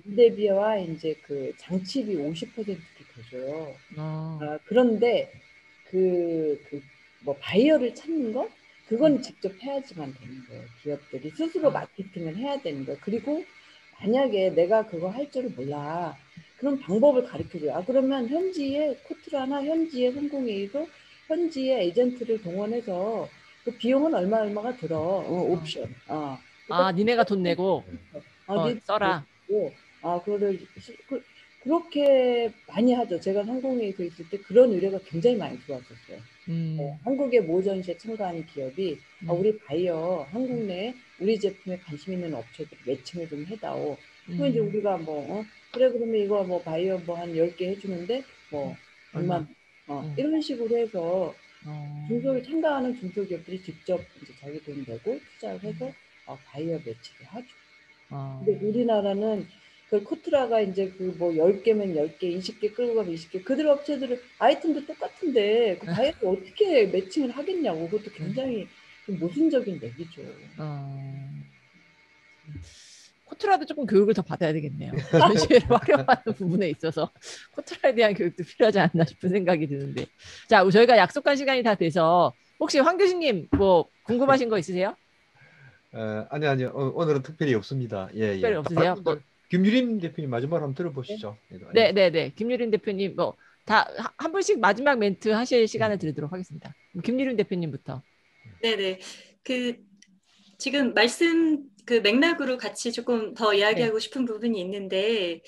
임대비와 이제 그 장치비 50% 이렇게 줘요. 그런데 뭐 바이어를 찾는 거 그건 직접 해야지만 되는 거예요. 기업들이 스스로 마케팅을 해야 되는 거예요. 그리고 만약에 내가 그거 할 줄을 몰라. 그런 방법을 가르쳐줘요. 그러면 현지의 코트라나 현지의 성공회의도 현지의 에이전트를 동원해서 그 비용은 얼마가 들어. 옵션. 니네가 돈 내고 써라. 그거를 그렇게 많이 하죠. 제가 성공회의소 있을 때 그런 의뢰가 굉장히 많이 들어왔었어요. 한국의 모전시에 참가하는 기업이 우리 바이어 한국 내에 우리 제품에 관심 있는 업체들 매칭을 좀 해다오. 그럼 이제 우리가 그래 그러면 이거 뭐 바이어 뭐 한 10개 해주는데 뭐 얼마 이런 식으로 해서 참가하는 중소기업들이 직접 이제 자기 돈 내고 투자를 해서 바이어 매치를 하죠. 근데 우리나라는 그 코트라가 이제 그 뭐 10개면 10개, 20개 끌고 가면 20개. 그들 업체들은 아이템도 똑같은데 그 바이어를 어떻게 매칭을 하겠냐고. 그것도 굉장히 좀 모순적인 얘기죠. 코트라도 조금 교육을 더 받아야 되겠네요. 전시회를 활용하는 부분에 있어서 코트라에 대한 교육도 필요하지 않나 싶은 생각이 드는데. 자, 저희가 약속한 시간이 다 돼서 혹시 황 교수님 뭐 궁금하신 거 있으세요? 아니요. 오늘은 특별히 없습니다. 예. 특별히 없으세요? 김유림 대표님 마지막으로 한번 들어보시죠. 네. 김유림 대표님 뭐 다 한 분씩 마지막 멘트 하실 시간을 드리도록 하겠습니다. 김유림 대표님부터. 네네. 지금 말씀 맥락으로 같이 조금 더 이야기하고 싶은 부분이 있는데,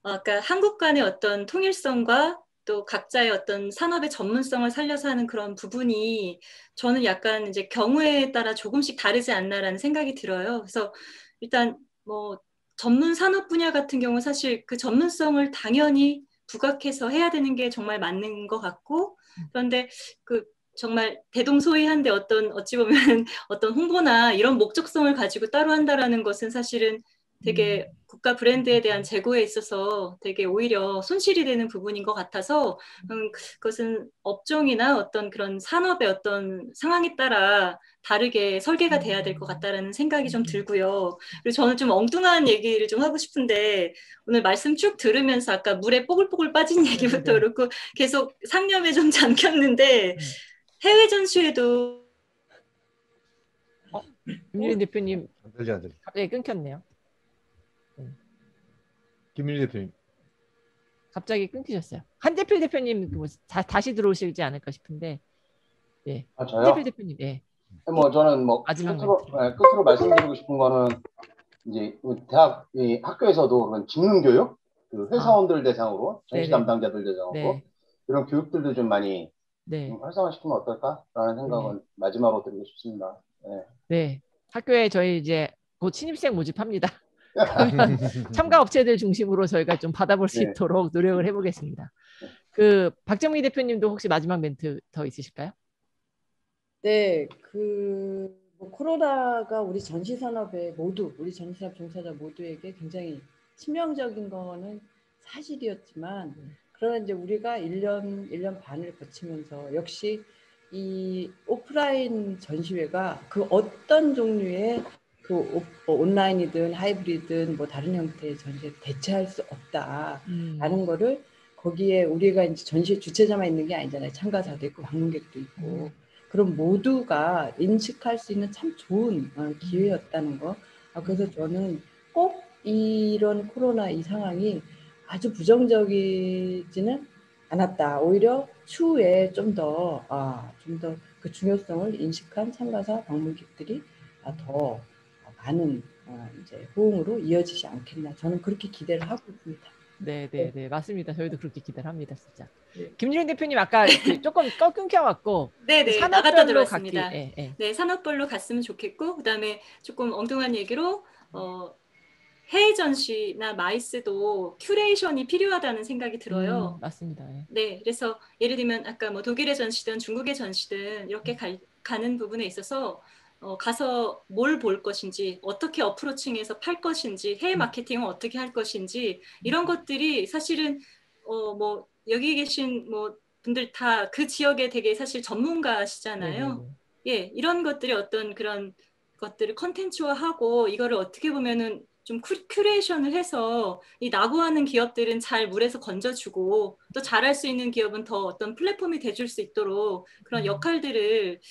아까 한국 간의 어떤 통일성과 또 각자의 어떤 산업의 전문성을 살려서 하는 그런 부분이 저는 약간 이제 경우에 따라 조금씩 다르지 않나라는 생각이 들어요. 그래서 일단 뭐 전문 산업 분야 같은 경우 사실 그 전문성을 당연히 부각해서 해야 되는 게 정말 맞는 것 같고, 그런데 정말 대동소이한데 어찌 보면 어떤 홍보나 이런 목적성을 가지고 따로 한다라는 것은 사실은 되게 국가 브랜드에 대한 재고에 있어서 되게 오히려 손실이 되는 부분인 것 같아서 그것은 업종이나 어떤 그런 산업의 어떤 상황에 따라 다르게 설계가 돼야 될 것 같다라는 생각이 좀 들고요. 그리고 저는 좀 엉뚱한 얘기를 좀 하고 싶은데 오늘 말씀 쭉 들으면서 아까 물에 뽀글뽀글 빠진 얘기부터 그렇고 계속 상념에 좀 잠겼는데 해외 전시회도 김유림 대표님 안 들려. 갑자기 끊겼네요. 김유림 대표님 갑자기 끊기셨어요. 한재필 대표님 다시 들어오시지 않을까 싶은데. 네. 저요? 한재필 대표님. 네. 저는 끝으로 말씀드리고 싶은 거는 이제 학교에서도 직능 교육, 회사원들 대상으로 전시 담당자들 대상으로 이런 교육들도 좀 많이 좀 활성화시키면 어떨까라는 생각은 마지막으로 드리고 싶습니다. 네. 학교에 저희 이제 곧 신입생 모집합니다. 참가 업체들 중심으로 저희가 좀 받아볼 수 있도록 노력을 해보겠습니다. 박정미 대표님도 혹시 마지막 멘트 더 있으실까요? 네, 뭐 코로나가 우리 전시산업에 우리 전시산업 종사자 모두에게 굉장히 치명적인 거는 사실이었지만, 그러나 이제 우리가 1년 반을 거치면서 역시 이 오프라인 전시회가 그 어떤 종류의 온라인이든 하이브리드든 뭐 다른 형태의 전시에 대체할 수 없다라는 거를 거기에 우리가 이제 전시 주최자만 있는 게 아니잖아요. 참가자도 있고 방문객도 있고. 그럼 모두가 인식할 수 있는 참 좋은 기회였다는 거. 그래서 저는 꼭 이런 코로나 이 상황이 아주 부정적이지는 않았다. 오히려 추후에 좀 더 그 중요성을 인식한 참가자 방문객들이 더 많은 이제 호응으로 이어지지 않겠나. 저는 그렇게 기대를 하고 있습니다. 네, 네, 네, 맞습니다. 저희도 그렇게 기대를 합니다, 진짜. 네. 김유린 대표님 아까 조금 끊겨갖고 네네, 나갔다 산업별로 들어왔습니다. 각기, 예, 예. 네, 산업별로 갔으면 좋겠고, 그다음에 조금 엉뚱한 얘기로 해외 전시나 마이스도 큐레이션이 필요하다는 생각이 들어요. 맞습니다. 예. 네, 그래서 예를 들면 아까 뭐 독일의 전시든 중국의 전시든 이렇게 가는 부분에 있어서 가서 뭘 볼 것인지, 어떻게 어프로칭해서 팔 것인지, 해외 마케팅은 어떻게 할 것인지 이런 것들이 사실은 뭐 여기 계신 뭐 분들 다 그 지역에 되게 사실 전문가시잖아요. 네네네. 예, 이런 것들이 어떤 그런 것들을 컨텐츠화하고 이거를 어떻게 보면은 좀 큐레이션을 해서 이 낙오하는 기업들은 잘 물에서 건져주고 또 잘할 수 있는 기업은 더 어떤 플랫폼이 돼줄 수 있도록 그런 역할들을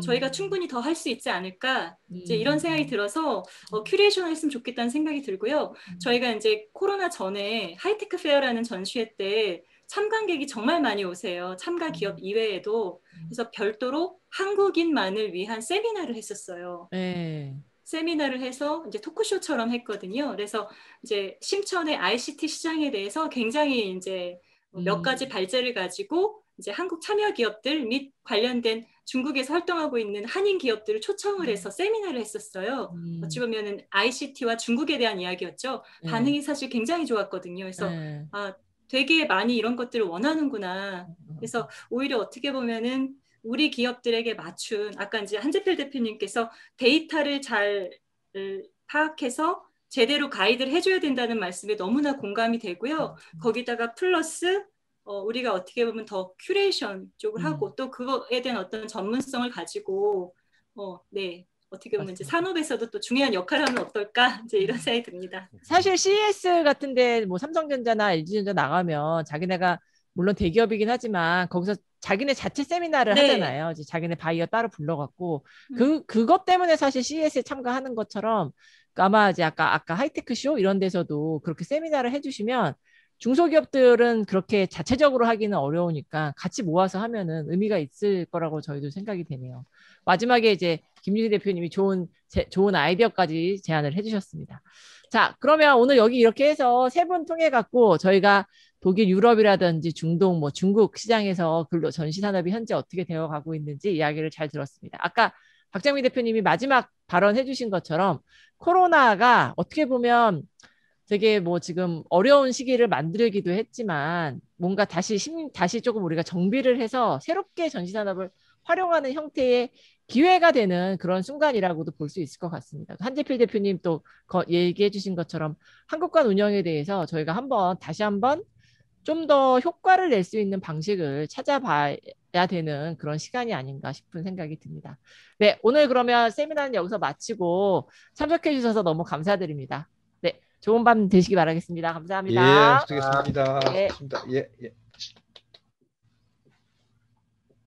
저희가 충분히 더 할 수 있지 않을까 이제 이런 생각이 들어서 큐레이션을 했으면 좋겠다는 생각이 들고요. 저희가 이제 코로나 전에 하이테크 페어라는 전시회 때 참관객이 정말 많이 오세요. 참가 기업 이외에도. 그래서 별도로 한국인만을 위한 세미나를 했었어요. 네. 세미나를 해서 이제 토크쇼처럼 했거든요. 그래서 이제 심천의 ICT 시장에 대해서 굉장히 이제 몇 가지 발제를 가지고 이제 한국 참여 기업들 및 관련된 중국에서 활동하고 있는 한인 기업들을 초청을 해서 세미나를 했었어요. 어찌 보면은 ICT와 중국에 대한 이야기였죠. 반응이 사실 굉장히 좋았거든요. 그래서 되게 많이 이런 것들을 원하는구나. 그래서 오히려 어떻게 보면은 우리 기업들에게 맞춘 아까 이제 한재필 대표님께서 데이터를 잘 파악해서 제대로 가이드를 해줘야 된다는 말씀에 너무나 공감이 되고요. 거기다가 플러스 우리가 어떻게 보면 더 큐레이션 쪽을 하고 또 그거에 대한 어떤 전문성을 가지고 네 어떻게 보면 이제 산업에서도 또 중요한 역할을 하면 어떨까 이제 이런 생각이 듭니다. 사실 CES 같은데 뭐 삼성전자나 LG전자 나가면 자기네가 물론 대기업이긴 하지만 거기서 자기네 자체 세미나를 네. 하잖아요. 이제 자기네 바이어 따로 불러갖고 그것 때문에 사실 CES에 참가하는 것처럼 아마 이제 아까 하이테크 쇼 이런 데서도 그렇게 세미나를 해주시면 중소기업들은 그렇게 자체적으로 하기는 어려우니까 같이 모아서 하면은 의미가 있을 거라고 저희도 생각이 되네요. 마지막에 이제 김유리 대표님이 좋은 아이디어까지 제안을 해주셨습니다. 자, 그러면 오늘 여기 이렇게 해서 세 분 통해 갖고 저희가 독일, 유럽이라든지 중동, 뭐 중국 시장에서 근로 전시 산업이 현재 어떻게 되어가고 있는지 이야기를 잘 들었습니다. 아까 박정민 대표님이 마지막 발언해 주신 것처럼 코로나가 어떻게 보면 되게 뭐 지금 어려운 시기를 만들기도 했지만 뭔가 다시 조금 우리가 정비를 해서 새롭게 전시 산업을 활용하는 형태의 기회가 되는 그런 순간이라고도 볼 수 있을 것 같습니다. 한재필 대표님 또 얘기해 주신 것처럼 한국관 운영에 대해서 저희가 다시 한번 좀 더 효과를 낼 수 있는 방식을 찾아봐야 되는 그런 시간이 아닌가 싶은 생각이 듭니다. 네, 오늘 그러면 세미나는 여기서 마치고 참석해 주셔서 너무 감사드립니다. 네, 좋은 밤 되시기 바라겠습니다. 감사합니다. 예, 수고하셨습니다. 네. 예, 예.